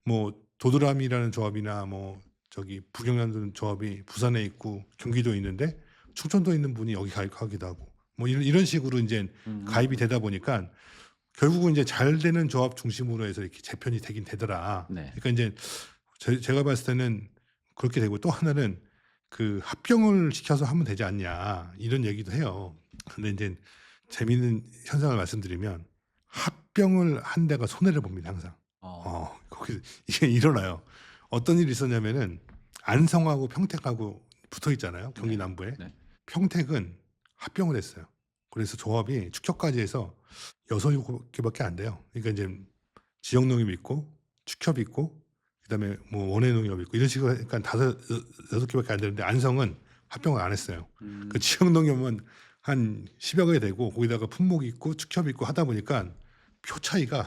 뭐 도드람이라는 조합이나 뭐 저기 북영양돈 조합이 부산에 있고 경기도에 있는데 충청도에 있는 분이 여기 가입하기도 하고 뭐 이런 식으로 인제 가입이 되다 보니까 결국은 이제 잘 되는 조합 중심으로 해서 이렇게 재편이 되긴 되더라. 네. 그러니까 인제 제가 봤을 때는 그렇게 되고 또 하나는 그 "합병을 시켜서 하면 되지 않냐." 이런 얘기도 해요. 근데 인제 재미있는 현상을 말씀드리면 합병을 한 데가 손해를 봅니다 항상. 어. 거기 이게 일어나요. 어떤 일이 있었냐면은 안성하고 평택하고 붙어 있잖아요, 경기 네. 남부에. 네. 평택은 합병을 했어요. 그래서 조합이 축협까지 해서 6-7 개밖에 안 돼요. 그러니까 인제 지역 농협이 있고 축협이 있고 그다음에 뭐 원예 농협이 있고 이런 식으로 하니까 6 개밖에 안 되는데 안성은 합병을 안 했어요. 그 음. 지역 농협은 한 10여 개 되고 거기다가 품목이 있고 축협이 있고 하다 보니까 표 차이가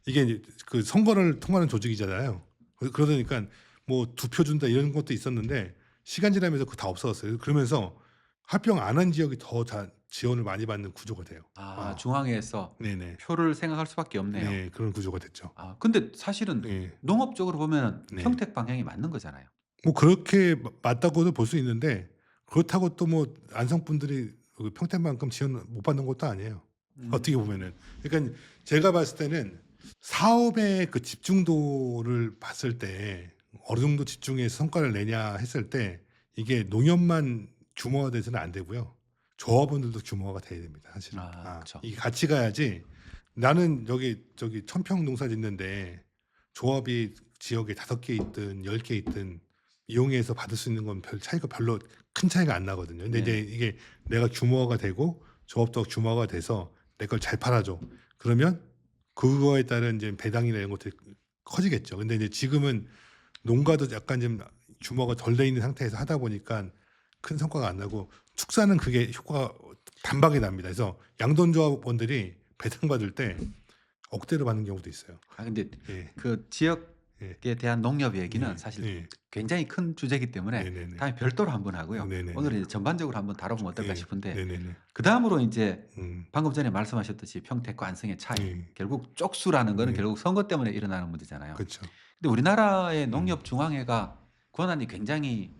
이게 이제 그 선거를 통하는 조직이잖아요. 그러다 보니까 뭐 2표 준다 이런 것도 있었는데 시간 지나면서 그거 다 없어졌어요. 그러면서 합병 안 한 지역이 더 지원을 많이 받는 구조가 돼요. 아 중앙에서 네네. 표를 생각할 수밖에 없네요. 네. 그런 구조가 됐죠. 아 근데 사실은 네. 농업적으로 보면은 네. 평택 방향이 맞는 거잖아요. 뭐 그렇게 맞다고도 볼 수 있는데 그렇다고 또 뭐 안성 분들이 그 평택만큼 지원 못 받는 것도 아니에요. 음. 어떻게 보면은. 그러니까 제가 봤을 때는 사업의 그 집중도를 봤을 때 어느 정도 집중해서 성과를 내냐 했을 때 이게 농협만 규모화 돼서는 안 되고요. 조합원들도 규모화가 돼야 됩니다 사실은. 아 그쵸. 이게 같이 가야지 나는 여기 저기 1000평 농사 짓는데 조합이 지역에 5개 있든 10개 있든 이용해서 받을 수 있는 건 별 차이가 별로 큰 차이가 안 나거든요. 근데 네. 이제 이게 내가 규모화가 되고 조합도 규모화가 돼서 내 걸 잘 팔아 줘. 그러면 그거에 따른 이제 배당이나 이런 것들이 커지겠죠. 근데 이제 지금은 농가도 약간 좀 규모가 덜 돼 있는 상태에서 하다 보니까 큰 성과가 안 나고 축사는 그게 효과가 단박에 납니다. 그래서 양돈조합원들이 배당받을 때 억대로 받는 경우도 있어요. 아 근데 예. 그 지역에 예. 대한 농협 얘기는 예. 사실 예. 굉장히 큰 주제이기 때문에 네네네. 다음에 별도로 한번 하고요. 네네네. 오늘은 이제 전반적으로 한번 다뤄보면 어떨까 예. 싶은데 네네네. 그다음으로 인제 음. 방금 전에 말씀하셨듯이 평택과 안성의 차이. 예. 결국 쪽수라는 거는 네. 결국 선거 때문에 일어나는 문제잖아요. 그쵸. 근데 우리나라의 음. 농협중앙회가 권한이 굉장히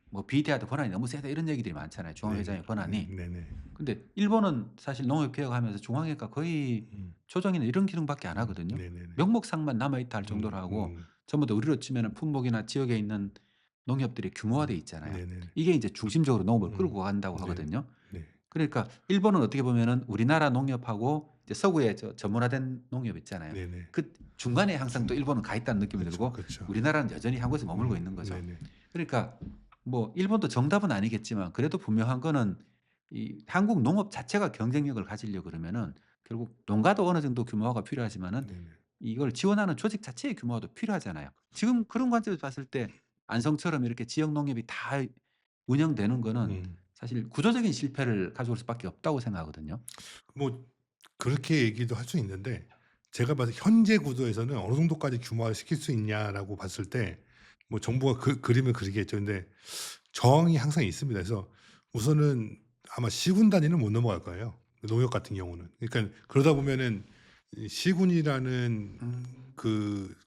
뭐 비대하다, 권한이 너무 세다 이런 얘기들이 많잖아요. 중앙회장의 권한이. 네네. 근데 일본은 사실 농협 개혁하면서 중앙회가 거의 음. 조정이나 이런 기능밖에 안 하거든요. 네네네. 명목상만 남아 있다 할 정도로 하고 전부 다 우리로 치면은 품목이나 지역에 있는 농협들이 규모화돼 있잖아요. 네네네. 이게 이제 중심적으로 농업을 음. 끌고 간다고 네. 하거든요. 네. 그러니까 일본은 어떻게 보면은 우리나라 농협하고 이제 서구의 전문화된 농협 있잖아요. 네네. 그 중간에 항상 또 중 일본은 가 있다는 느낌이 그쵸, 들고 그쵸. 우리나라는 여전히 한 곳에 머물고 있는 거죠. 네네. 그러니까 뭐 일본도 정답은 아니겠지만 그래도 분명한 거는 이 한국 농업 자체가 경쟁력을 가지려 그러면은 결국 농가도 어느 정도 규모화가 필요하지만은 네네. 이걸 지원하는 조직 자체의 규모화도 필요하잖아요. 지금 그런 관점에서 봤을 때 안성처럼 이렇게 지역 농협이 다 운영되는 거는 음. 사실 구조적인 실패를 가져올 수밖에 없다고 생각하거든요. 뭐 그렇게 얘기도 할 수 있는데 제가 봐서 현재 구도에서는 어느 정도까지 규모화를 시킬 수 있냐라고 봤을 때 뭐 정부가 그 그림을 그리겠죠. 근데 저항이 항상 있습니다. 그래서 우선은 아마 시군 단위는 못 넘어갈 거예요, 농협 같은 경우는. 그러니까 그러다 보면은 이 시군이라는 음.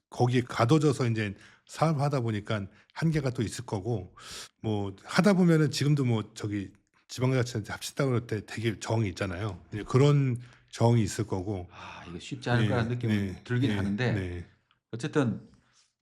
거기에 가둬져서 인제 사업을 하다 보니깐 한계가 또 있을 거고 뭐 하다 보면은 지금도 뭐 저기 지방자치단체 합치다 그럴 때 되게 저항이 있잖아요. 이제 그런 저항이 있을 거고. 이게 쉽지 않을 거라는 예 느낌은 네. 들긴 예 하는데 네. 어쨌든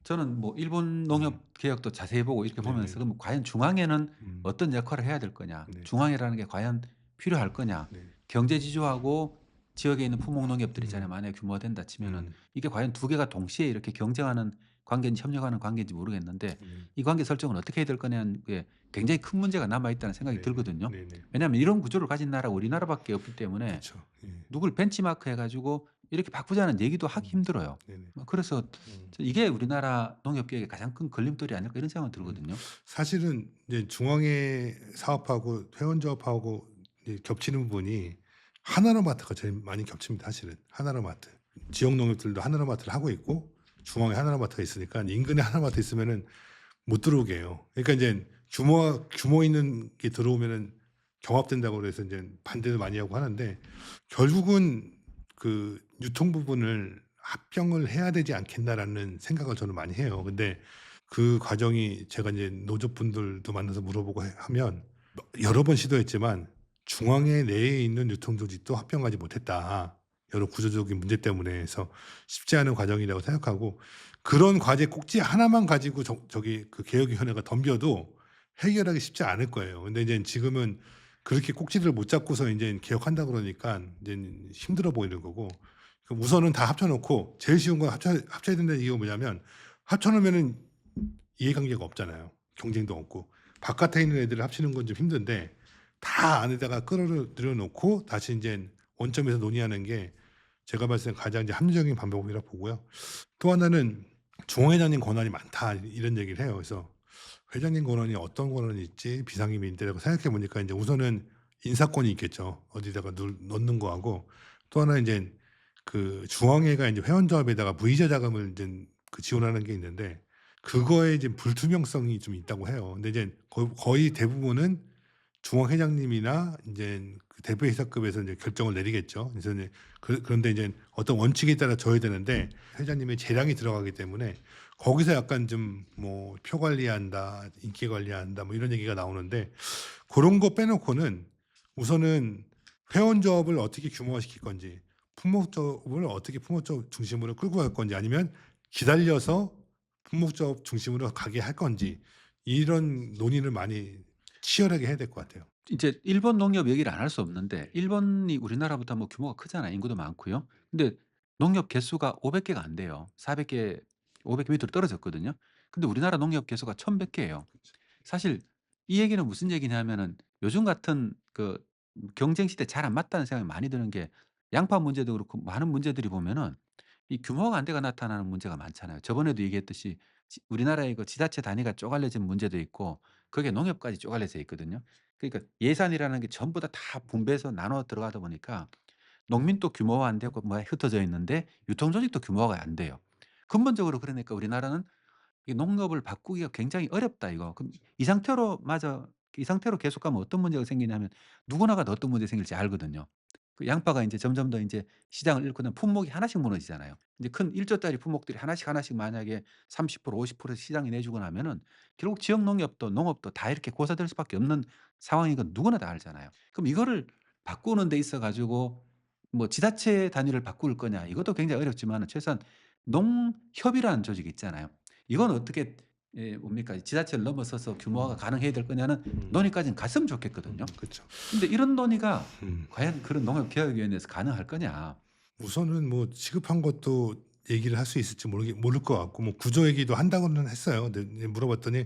저는 뭐 일본 음. 농협 개혁도 자세히 보고 이렇게 네네. 보면서 그럼 과연 중앙에는 음. 어떤 역할을 해야 될 거냐? 네. 중앙이라는 게 과연 필요할 거냐? 네. 경제 지주하고 지역에 있는 품목 농협들 있잖아요. 음. 만약에 규모가 된다 치면은 음. 이게 과연 두 개가 동시에 이렇게 경쟁하는 관계인지 협력하는 관계인지 모르겠는데 네. 이 관계 설정을 어떻게 해야 될 거냐는 게 굉장히 큰 문제가 남아 있다는 생각이 네네. 들거든요. 네네. 왜냐하면 이런 구조를 가진 나라가 우리나라밖에 없기 때문에 그쵸. 예. 누굴 벤치마크 해 가지고 이렇게 바꾸자는 얘기도 하기 음. 힘들어요. 네네. 그래서 음. '이게 우리나라 농업 개혁의 가장 큰 걸림돌이 아닐까.' 이런 생각은 음. 들거든요. 사실은 이제 중앙의 사업하고 회원조합하고 이제 겹치는 부분이 하나로마트가 제일 많이 겹칩니다 사실은. 하나로마트. 지역 농협들도 하나로마트를 하고 있고 중앙에 하나로마트가 있으니까 인근에 하나로마트 있으면은 못 들어오게 해요. 그러니까 인젠 규모 있는 게 들어오면은 경합된다고 그래서 인제 반대도 많이 하고 하는데 결국은 그 '유통 부분을 합병을 해야 되지 않겠나.'라는 생각을 저는 많이 해요. 근데 그 과정이 제가 이제 노조분들도 만나서 물어보고 하면 여러 번 시도했지만 "중앙회 내에 있는 유통조직도 합병하지 못했다. 여러 구조적인 문제 때문에." 해서 쉽지 않은 과정이라고 생각하고 그런 과제 꼭지 하나만 가지고 저기 그 개혁위원회가 덤벼도 해결하기 쉽지 않을 거예요. 근데 이제 지금은 그렇게 꼭지를 못 잡고서 인제 개혁한다 그러니깐 인제는 힘들어 보이는 거고 그럼 우선은 다 합쳐 놓고 제일 쉬운 건 합쳐야 된다는 이유가 뭐냐면 합쳐 놓으면은 이해관계가 없잖아요. 경쟁도 없고. 바깥에 있는 애들을 합치는 건 좀 힘든데 다 안에다가 끌어들여 놓고 다시 인젠 원점에서 논의하는 게 제가 봤을 때 가장 이제 합리적인 방법이라고 보고요. 또 하나는 "중앙회장님 권한이 많다." 이런 얘기를 해요. 그래서 회장님 권한이 어떤 권한이 있지 비상임인데라고 생각해 보니까 인제 우선은 인사권이 있겠죠. 어디다가 넣는 거하고 또 하나 인젠 그 중앙회가 인제 회원조합에다가 무이자 자금을 인젠 그 지원하는 게 있는데 그거에 이제 불투명성이 좀 있다고 해요. 근데 이제 거의 대부분은 중앙회장님이나 인젠 그 대표이사급에서 이제 결정을 내리겠죠. 그래서 이제 그런데 이제 어떤 원칙에 따라 져야 되는데 회장님의 재량이 들어가기 때문에 거기서 약간 좀 뭐 "표 관리한다. 인기 관리한다." 뭐 이런 얘기가 나오는데 고런 거 빼놓고는 우선은 회원조합을 어떻게 규모화시킬 건지 품목조합을 어떻게 품목조합 중심으로 끌고 갈 건지 아니면 기다려서 품목조합 중심으로 가게 할 건지 이런 논의를 많이 치열하게 해야 될 것 같아요. 이제 일본 농협 얘기를 안 할 수 없는데 일본이 우리나라보다 뭐 규모가 크잖아요. 인구도 많고요. 근데 농협 개수가 500 개가 안 돼요. 400 개, 500개 밑으로 떨어졌거든요. 근데 우리나라 농협 개수가 1,100 개예요. 사실 이 얘기는 무슨 얘기냐면은 요즘 같은 경쟁 시대에 잘 안 맞다는 생각이 많이 드는 게 양파 문제도 그렇고 많은 문제들이 보면은 이 규모가 안 돼가 나타나는 문제가 많잖아요. 저번에도 얘기했듯이 우리나라의 그 지자체 단위가 쪼갈려진 문제도 있고 거기에 농협까지 쪼갈려져 있거든요. 그러니까 예산이라는 게 전부 다 분배해서 나눠 들어가다 보니까 농민도 규모화 안 되고 뭐 흩어져 있는데 유통 조직도 규모화가 안 돼요. 근본적으로 그러니까 우리나라는 이 농업을 바꾸기가 굉장히 어렵다 이거. 그럼 이 상태로 계속 가면 어떤 문제가 생기냐면 누구나가 다 어떤 문제 생길지 알거든요. 그 양파가 인제 점점 더 인제 시장을 잃고 나면 품목이 하나씩 무너지잖아요. 인제 큰 1 조짜리 품목들이 하나씩 만약에 30% 50% 시장에 내주고 나면은 결국 지역 농협도 농업도 다 이렇게 고사될 수밖에 없는 상황인 건 누구나 다 알잖아요. 그럼 이거를 바꾸는 데 있어 가지고 뭐 지자체 단위를 바꿀 거냐 이것도 굉장히 어렵지만은 최소한 농협이라는 조직이 있잖아요. 이건 어떻게 뭡니까 지자체를 넘어서서 규모가 가능해야 될 거냐는 음. 논의까지는 갔으면 좋겠거든요. 그렇죠. 근데 이런 논의가 음. 과연 그런 농업개혁위원회에서 가능할 거냐. 우선은 뭐 시급한 것도 얘기를 할 수 있을지 모를 것 같고 뭐 구조 얘기도 한다고는 했어요. 근데 물어봤더니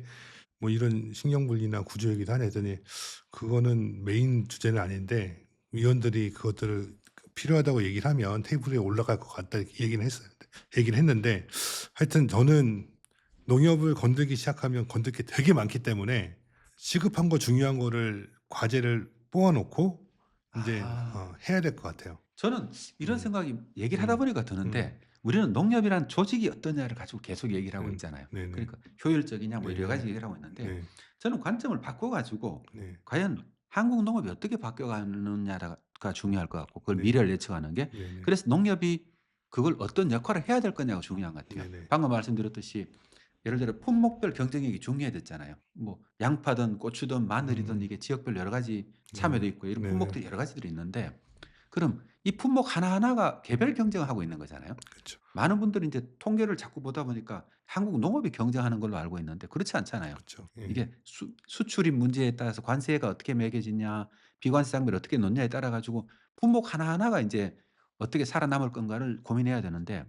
뭐 이런 신경분리나 구조 얘기도 하냐 했더니 그거는 메인 주제는 아닌데 위원들이 그것들을 필요하다고 얘기를 하면 테이블 위에 올라갈 것 같다 이렇게 얘기는 했어요. 얘기를 했는데 하여튼 저는 농협을 건들기 시작하면 건들 게 되게 많기 때문에 시급한 거 중요한 거를 과제를 뽑아 놓고 이제 아. 해야 될 것 같아요. 저는 이런 음. 생각이 얘기를 하다 음. 보니까 드는데 우리는 농협이란 조직이 어떠냐를 가지고 계속 얘기를 하고 음. 있잖아요. 네네. 그러니까 효율적이냐 뭐 여러 네네. 가지 얘기를 하고 있는데 네. 저는 관점을 바꿔 가지고 네. 과연 한국 농업이 어떻게 바뀌어가느냐가 중요할 것 같고 그걸 네. 미래를 예측하는 게 네네. 그래서 농협이 그걸 어떤 역할을 해야 될 거냐가 중요한 것 같아요. 네네. 방금 말씀드렸듯이 예를 들어 품목별 경쟁력이 중요해졌잖아요. 뭐 양파든 고추든 마늘이든 이게 지역별 여러 가지 참외도 있고 이런 네네. 품목들이 여러 가지들이 있는데 그럼 이 품목 하나하나가 개별 경쟁을 하고 있는 거잖아요. 그쵸. 많은 분들이 이제 통계를 자꾸 보다 보니까 한국 농업이 경쟁하는 걸로 알고 있는데 그렇지 않잖아요. 그쵸. 예. 이게 수출입 문제에 따라서 관세가 어떻게 매겨지냐, 비관세 장비를 어떻게 놓냐에 따라 가지고 품목 하나하나가 인제 어떻게 살아남을 건가를 고민해야 되는데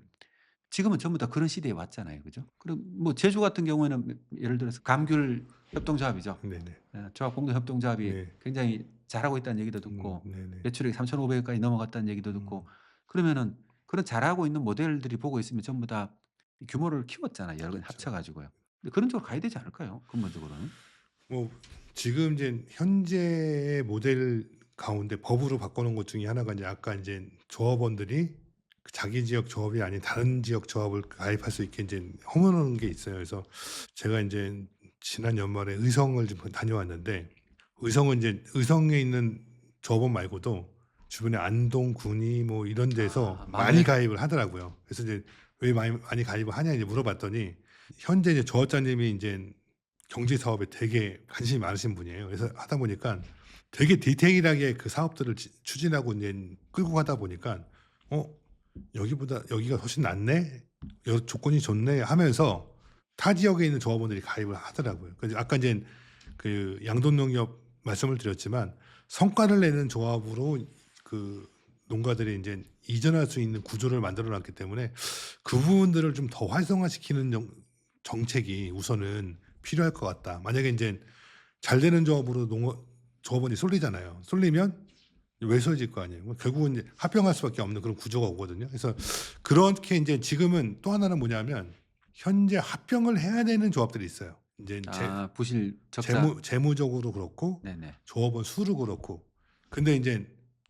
지금은 전부 다 그런 시대에 왔잖아요. 그죠? 그럼 뭐 제주 같은 경우에는 예를 들어서 감귤 협동조합이죠. 네네. 조합 공동 협동조합이 네. 굉장히 잘하고 있다는 얘기도 듣고 네네. 매출액이 3,500 억까지 넘어갔다는 얘기도 듣고 그러면은 그런 잘하고 있는 모델들이 보고 있으면 전부 다 이 규모를 키웠잖아요, 여러 가지 그쵸. 합쳐 가지고요. 근데 그런 쪽으로 가야 되지 않을까요? 근본적으로는? 뭐 지금 이제 현재의 모델 가운데 법으로 바꿔 놓은 것 중에 하나가 이제 아까 인제 조합원들이 그 자기 지역 조합이 아닌 다른 지역 조합을 가입할 수 있게 인제 허물 놓은 게 있어요. 그래서 제가 인제 지난 연말에 의성을 좀 다녀왔는데 의성은 인제 의성에 있는 조합원 말고도 주변에 안동, 군위 뭐 이런 데서 아 많이 많아요. 가입을 하더라고요. 그래서 이제 "왜 많이 가입을 하냐?" 이제 물어봤더니 현재 이제 조합장님이 인젠 경제 사업에 되게 관심이 많으신 분이에요. 그래서 하다 보니까 되게 디테일하게 그 사업들을 추진하고 이제 끌고 가다 보니까 '어 여기보다 여기가 훨씬 낫네. 조건이 좋네.' 하면서 타 지역에 있는 조합원들이 가입을 하더라고요. 그래서 아까 이제 그 양돈농협 말씀을 드렸지만 성과를 내는 조합으로 그 농가들이 인제 이전할 수 있는 구조를 만들어 놨기 때문에 그 부분들을 좀 더 활성화시키는 정책이 우선은 필요할 것 같다. 만약에 인제 잘 되는 조합으로 조합원이 쏠리잖아요. 쏠리면 왜소해질 거 아니에요. 결국은 이제 합병할 수밖에 없는 그런 구조가 오거든요. 그래서 그렇게 인제 지금은 또 하나는 뭐냐면 현재 합병을 해야 되는 조합들이 있어요. 인제 아 부실 적자. 재무적으로 그렇고 네네. 조합원 수도 그렇고. 근데 인제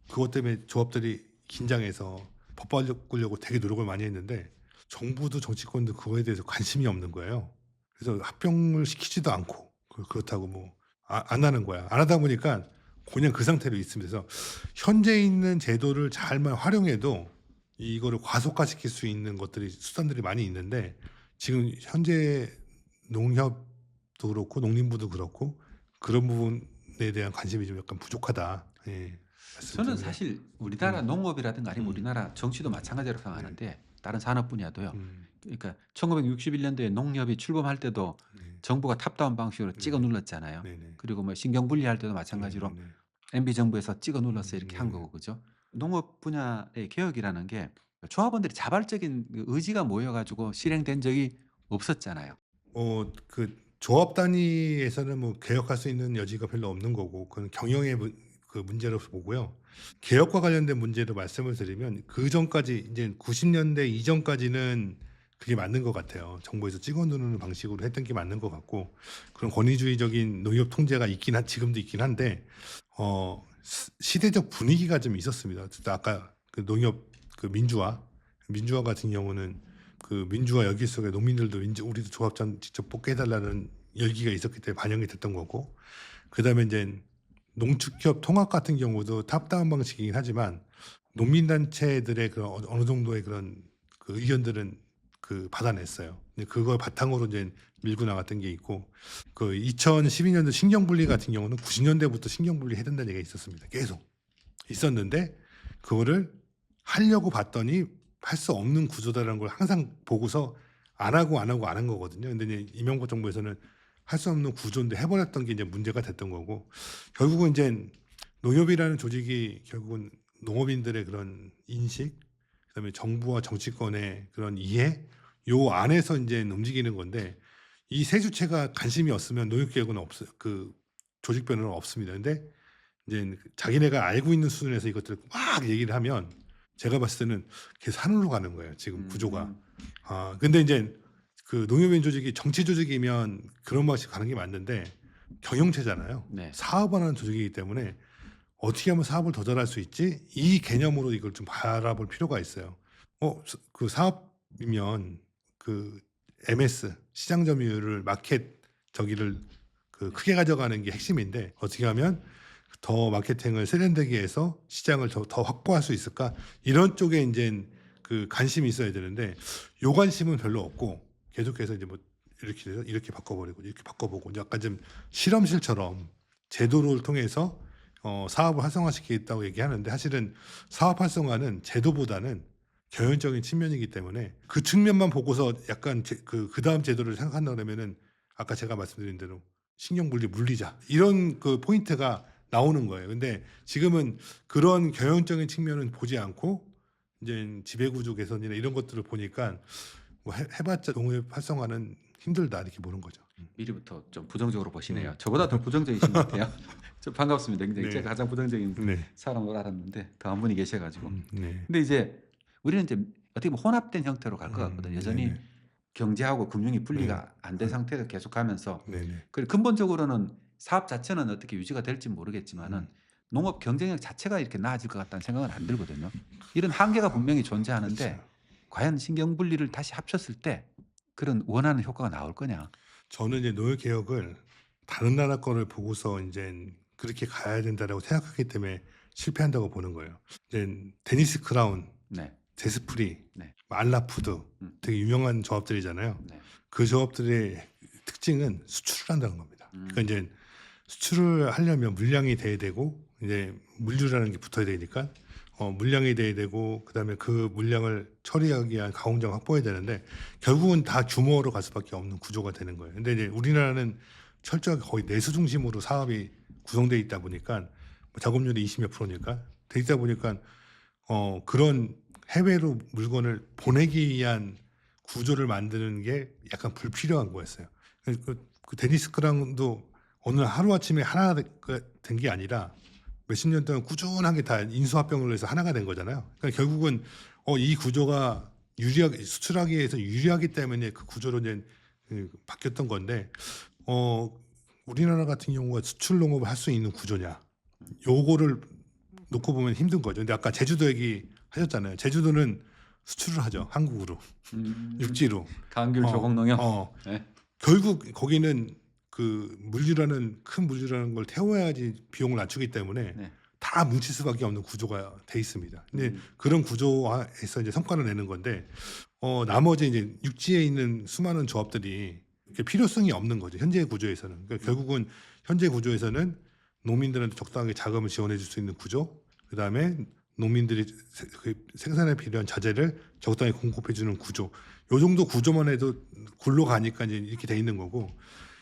그것 때문에 조합들이 긴장해서 법 바꾸려고 되게 노력을 많이 했는데 정부도 정치권도 그거에 대해서 관심이 없는 거예요. 그래서 합병을 시키지도 않고 그렇다고 뭐 안 하는 거야. 안 하다 보니까 그냥 그 상태로 있습니다. 그래서 현재 있는 제도를 잘만 활용해도 이거를 과속화시킬 수 있는 것들이 수단들이 많이 있는데 지금 현재 농협도 그렇고 농림부도 그렇고 그런 부분에 대한 관심이 좀 약간 부족하다. 예. 저는 말씀드리면 사실 우리나라 음. 농업이라든가 아니면 음. 우리나라 정치도 마찬가지로 생각하는데 다른 산업 분야도요. 음. 그러니까 1961 년도에 농협이 출범할 때도 네. 정부가 탑다운 방식으로 찍어 네네. 눌렀잖아요. 네네. 그리고 뭐 신경 분리할 때도 마찬가지로 네네네. MB 정부에서 찍어 눌러서 이렇게 한 네네. 거고 그죠. 농업 분야의 개혁이라는 게 조합원들이 자발적인 그 의지가 모여 가지고 실행된 적이 없었잖아요. 그 조합 단위에서는 뭐 개혁할 수 있는 여지가 별로 없는 거고 그건 경영의 그 문제로 보고요. 개혁과 관련된 문제로 말씀을 드리면 그전까지 이제 90 년대 이전까지는 그게 맞는 것 같아요. 정부에서 찍어 누르는 방식으로 했던 게 맞는 것 같고 그런 권위주의적인 농협 통제가 지금도 있긴 한데 시대적 분위기가 좀 있었습니다. 또 아까 그 농협 그 민주화 같은 경우는 그 민주화 열기 속에 농민들도 우리도 조합장 직접 뽑게 해달라는 열기가 있었기 때문에 반영이 됐던 거고 그다음에 이제 농축협 통합 같은 경우도 탑다운 방식이긴 하지만 농민단체들의 그런 어느 정도의 그런 그 의견들은 그 받아냈어요. 근데 그걸 바탕으로 이제 밀고 나갔던 게 있고 그 2012년도 신경분리 같은 경우는 90년대부터 신경분리 해야 된다는 얘기가 있었습니다. 계속 있었는데 그거를 하려고 봤더니 할 수 없는 구조다라는 걸 항상 보고서 안 하고 안 하고 안 한 거거든요. 근데 이제 이명박 정부에서는 할 수 없는 구조인데 해 버렸던 게 이제 문제가 됐던 거고 결국은 인젠 농협이라는 조직이 결국은 농업인들의 그런 인식 그다음에 정부와 정치권의 그런 이해 요 안에서 인제 움직이는 건데 이 세 주체가 관심이 없으면 농협 개혁은 없어요. 그 조직 변화는 없습니다. 근데 인제 자기네가 알고 있는 수준에서 이것들을 막 얘기를 하면 제가 봤을 때는 계속 산으로 가는 거예요 지금 구조가. 음. 아 근데 인제 그 농협인 조직이 정치 조직이면 그런 방식 가는 게 맞는데 경영체잖아요. 네. 사업하는 조직이기 때문에 '어떻게 하면 사업을 더 잘할 수 있지?' 이 개념으로 이걸 좀 바라볼 필요가 있어요. 그 사업이면 그 MS 시장 점유율을 마켓 저기를 그 크게 가져가는 게 핵심인데 어떻게 하면 더 마케팅을 세련되게 해서 시장을 더 확보할 수 있을까? 이런 쪽에 인젠 그 관심이 있어야 되는데 요 관심은 별로 없고 계속해서 이제 뭐 이렇게 해서 이렇게 바꿔 버리고 이렇게 바꿔 보고 약간 좀 실험실처럼 제도를 통해서 사업을 활성화시키겠다고 얘기하는데 사실은 사업 활성화는 제도보다는 경영적인 측면이기 때문에 그 측면만 보고서 약간 그다음 제도를 생각한다 그러면은 아까 제가 말씀드린 대로 신경 분리 물리자 이런 그 포인트가 나오는 거예요. 근데 지금은 그런 경영적인 측면은 보지 않고 인제 지배구조 개선이나 이런 것들을 보니까 뭐 해 봤자 농업 활성화는 힘들다 이렇게 보는 거죠. 미리부터 좀 부정적으로 보시네요. 음. 저보다 더 부정적이신 것 같아요. 좀 반갑습니다. 굉장히 네. 제가 가장 부정적인 네. 사람으로 알았는데 더 한 분이 계셔 가지고. 네. 근데 이제 우리는 이제 어떻게 보면 혼합된 형태로 갈 것 같거든요. 여전히 네네. 경제하고 금융이 네. 분리가 안 된 상태에서 계속 가면서 네네. 그리고 근본적으로는 사업 자체는 어떻게 유지가 될지는 모르겠지만은 음. 농업 경쟁력 자체가 이렇게 나아질 것 같다는 생각은 안 들거든요. 이런 한계가 분명히 그렇죠. 존재하는데 과연 신경 분리를 다시 합쳤을 때 그런 원하는 효과가 나올 거냐. 저는 이제 노예 개혁을 다른 나라 거를 보고서 인젠 '그렇게 가야 된다.'라고 생각하기 때문에 실패한다고 보는 거예요. 이젠 데니스 크라운, 네. 데스프리, 네. 알라푸드 음. 되게 유명한 조합들이잖아요. 네. 그 조합들의 특징은 수출을 한다는 겁니다. 그러니까 음. 인제 수출을 하려면 물량이 돼야 되고 이제 물류라는 게 붙어야 되니까 물량이 돼야 되고 그다음에 그 물량을 처리하기 위한 가공장 확보해야 되는데 결국은 다 규모로 갈 수밖에 없는 구조가 되는 거예요. 근데 이제 우리나라는 철저하게 거의 내수 중심으로 사업이 구성되어 있다 보니까 뭐 작업률이 20 몇 프로니까 돼 있다 보니까 그런 해외로 물건을 보내기 위한 구조를 만드는 게 약간 불필요한 거였어요. 그 데니스 크라운도 어느 하루아침에 하나가 된 게 아니라 몇십 년 동안 꾸준하게 다 인수합병을 해서 하나가 된 거잖아요. 그러니까 결국은 이 구조가 유리하게 수출하기 위해서 유리하기 때문에 그 구조로 이제 바뀌었던 건데 어 우리나라 같은 경우가 수출 농업을 할 수 있는 구조냐. 요거를 놓고 보면 힘든 거죠. 근데 아까 제주도 얘기하셨잖아요. 제주도는 수출을 하죠, 한국으로. 음. 육지로. 감귤 어 조곡 농협. 어. 네. 결국 거기는 그 물류라는 큰 물류라는 걸 태워야지 비용을 낮추기 때문에 네. 다 뭉칠 수밖에 없는 구조가 돼 있습니다. 근데 음. 그런 구조화에서 이제 성과를 내는 건데 나머지 이제 육지에 있는 수많은 조합들이 이렇게 필요성이 없는 거죠, 현재 구조에서는. 그러니까 결국은 현재 구조에서는 농민들한테 적당하게 자금을 지원해 줄 수 있는 구조, 그다음에 농민들이 그 생산에 필요한 자재를 적당히 공급해 주는 구조. 요 정도 구조만 해도 굴러가니까 이제 이렇게 돼 있는 거고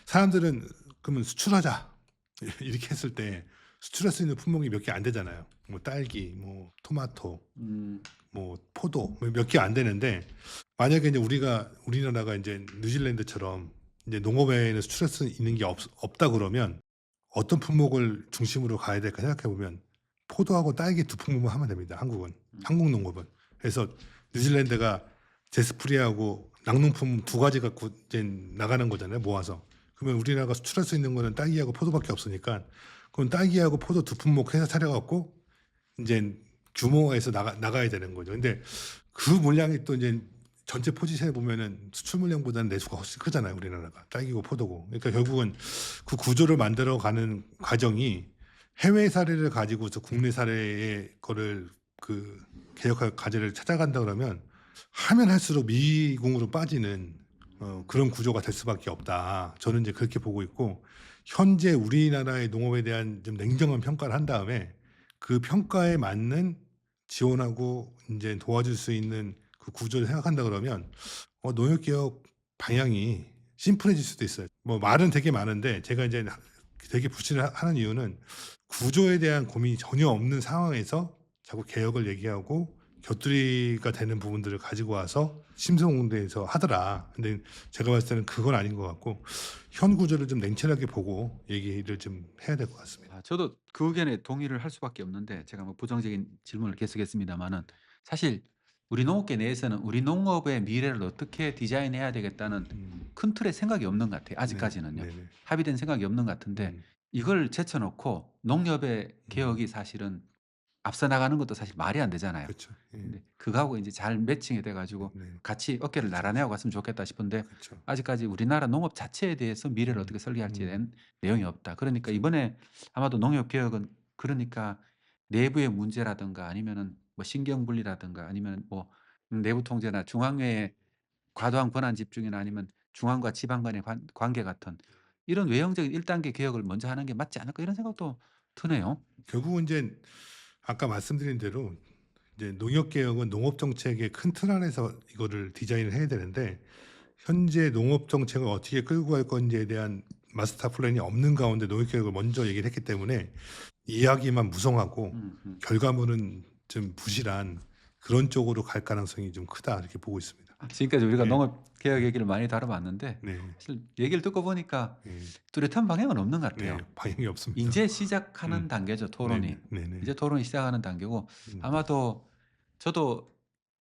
사람들은 그러면 수출하자 이렇게 했을 때 수출할 수 있는 품목이 몇 개 안 되잖아요. 뭐 딸기, 뭐 토마토, 음. 뭐 포도 몇 개 안 되는데 만약에 이제 우리나라가 이제 뉴질랜드처럼 이제 농업에는 수출할 수 있는 게 없다 그러면 어떤 품목을 중심으로 가야 될까 생각해 보면 포도하고 딸기 두 품목만 하면 됩니다. 한국은 한국 농업은. 그래서 뉴질랜드가 제스프리하고 낙농품 두 가지 갖고 이제 나가는 거잖아요. 모아서. 그러면 우리나라가 수출할 수 있는 거는 딸기하고 포도밖에 없으니까 그럼 딸기하고 포도 두 품목 회사 차려 갖고 인제 규모에서 나가야 되는 거죠. 근데 그 물량이 또 이제 전체 포지션에 보면은 수출 물량보다는 내수가 훨씬 크잖아요, 우리나라가. 딸기고 포도고. 그러니까 결국은 그 구조를 만들어 가는 과정이 해외 사례를 가지고서 국내 사례의 거를 그 개혁할 과제를 찾아간다 그러면 하면 할수록 미궁으로 빠지는 그런 구조가 될 수밖에 없다. 저는 이제 그렇게 보고 있고 현재 우리나라의 농업에 대한 좀 냉정한 평가를 한 다음에 그 평가에 맞는 지원하고 인제 도와줄 수 있는 그 구조를 생각한다 그러면 농협 개혁 방향이 심플해질 수도 있어요. 뭐 말은 되게 많은데 제가 이제 되게 불신을 하는 이유는 구조에 대한 고민이 전혀 없는 상황에서 자꾸 개혁을 얘기하고 곁들이가 되는 부분들을 가지고 와서 심성공대에서 하더라. 근데 제가 봤을 때는 그건 아닌 것 같고 현 구조를 좀 냉철하게 보고 얘기를 좀 해야 될 것 같습니다. 저도 그 의견에 동의를 할 수밖에 없는데 제가 뭐 부정적인 질문을 계속했습니다마는 사실 우리 농업계 내에서는 우리 농업의 미래를 어떻게 디자인해야 되겠다는 음. 큰 틀의 생각이 없는 것 같아요. 네. 아직까지는요. 네네. 합의된 생각이 없는 것 같은데 음. 이걸 제쳐놓고 농협의 음. 개혁이 사실은 앞서 나가는 것도 사실 말이 안 되잖아요. 그쵸. 예. 근데 그거하고 이제 잘 매칭이 돼 가지고 네. 같이 어깨를 그쵸, 나란히 하고 그쵸. 갔으면 좋겠다 싶은데 그쵸. 아직까지 우리나라 농업 자체에 대해서 미래를 음. 어떻게 설계할지에 음. 대한 내용이 없다. 그러니까 그쵸. 이번에 아마도 농협 개혁은 그러니까 내부의 문제라든가 아니면은 뭐 신경분리라든가 아니면 뭐 내부 통제나 중앙회의 과도한 권한 집중이나 아니면 중앙과 지방 간의 관계 같은 이런 외형적인 1 단계 개혁을 먼저 하는 게 맞지 않을까 이런 생각도 드네요. 결국은 인제 아까 말씀드린 대로 이제 농협 개혁은 농업 정책의 큰 틀 안에서 이거를 디자인을 해야 되는데 현재 농업 정책을 어떻게 끌고 갈 건지에 대한 마스터 플랜이 없는 가운데 농협 개혁을 먼저 얘기를 했기 때문에 이야기만 무성하고 음음. 결과물은 좀 부실한 그런 쪽으로 갈 가능성이 좀 크다 이렇게 보고 있습니다. 지금까지 우리가 예. 농업 개혁 네. 얘기를 많이 다뤄봤는데 네. 사실 얘기를 듣고 보니까 예. 뚜렷한 방향은 없는 것 네. 같아요. 방향이 없습니다. 인제 시작하는 음. 단계죠, 네네. 토론이. 네네. 이제 토론이 시작하는 단계고 음. 아마도 저도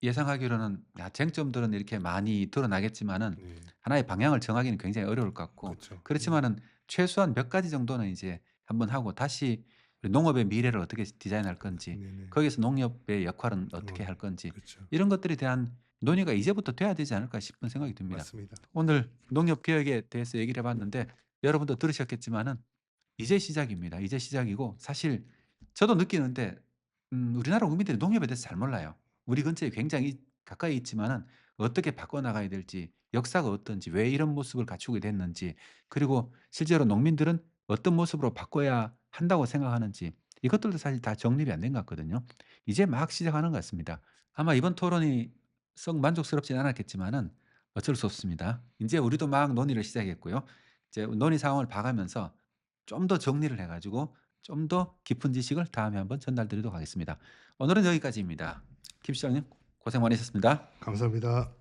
예상하기로는 쟁점들은 이렇게 많이 드러나겠지만은 네. 하나의 방향을 정하기는 굉장히 어려울 것 같고 그렇죠. 예. 그렇지만은 최소한 몇 가지 정도는 이제 한번 하고 다시 우리 농업의 미래를 어떻게 디자인할 건지 네네. 거기서 농협의 역할은 어 어떻게 할 건지 그렇죠. 이런 것들에 대한 논의가 이제부터 돼야 되지 않을까 싶은 생각이 듭니다. 맞습니다. 오늘 농협 개혁에 대해서 얘기를 해 봤는데 여러분도 들으셨겠지만은 이제 시작입니다. 이제 시작이고 사실 저도 느끼는데 우리나라 국민들이 농협에 대해서 잘 몰라요. 우리 근처에 굉장히 가까이 있지만은 어떻게 바꿔 나가야 될지, 역사가 어떤지, 왜 이런 모습을 갖추게 됐는지, 그리고 실제로 농민들은 어떤 모습으로 바꿔야 한다고 생각하는지 이것들도 사실 다 정립이 안 된 것 같거든요. 이제 막 시작하는 것 같습니다. 아마 이번 토론이 썩 만족스럽진 않았겠지만은 어쩔 수 없습니다. 인제 우리도 막 논의를 시작했고요. 이제 논의 상황을 봐가면서 좀 더 정리를 해 가지고 좀 더 깊은 지식을 다음에 한번 전달 드리도록 하겠습니다. 오늘은 여기까지입니다. 김 시장님 고생 많으셨습니다. 감사합니다.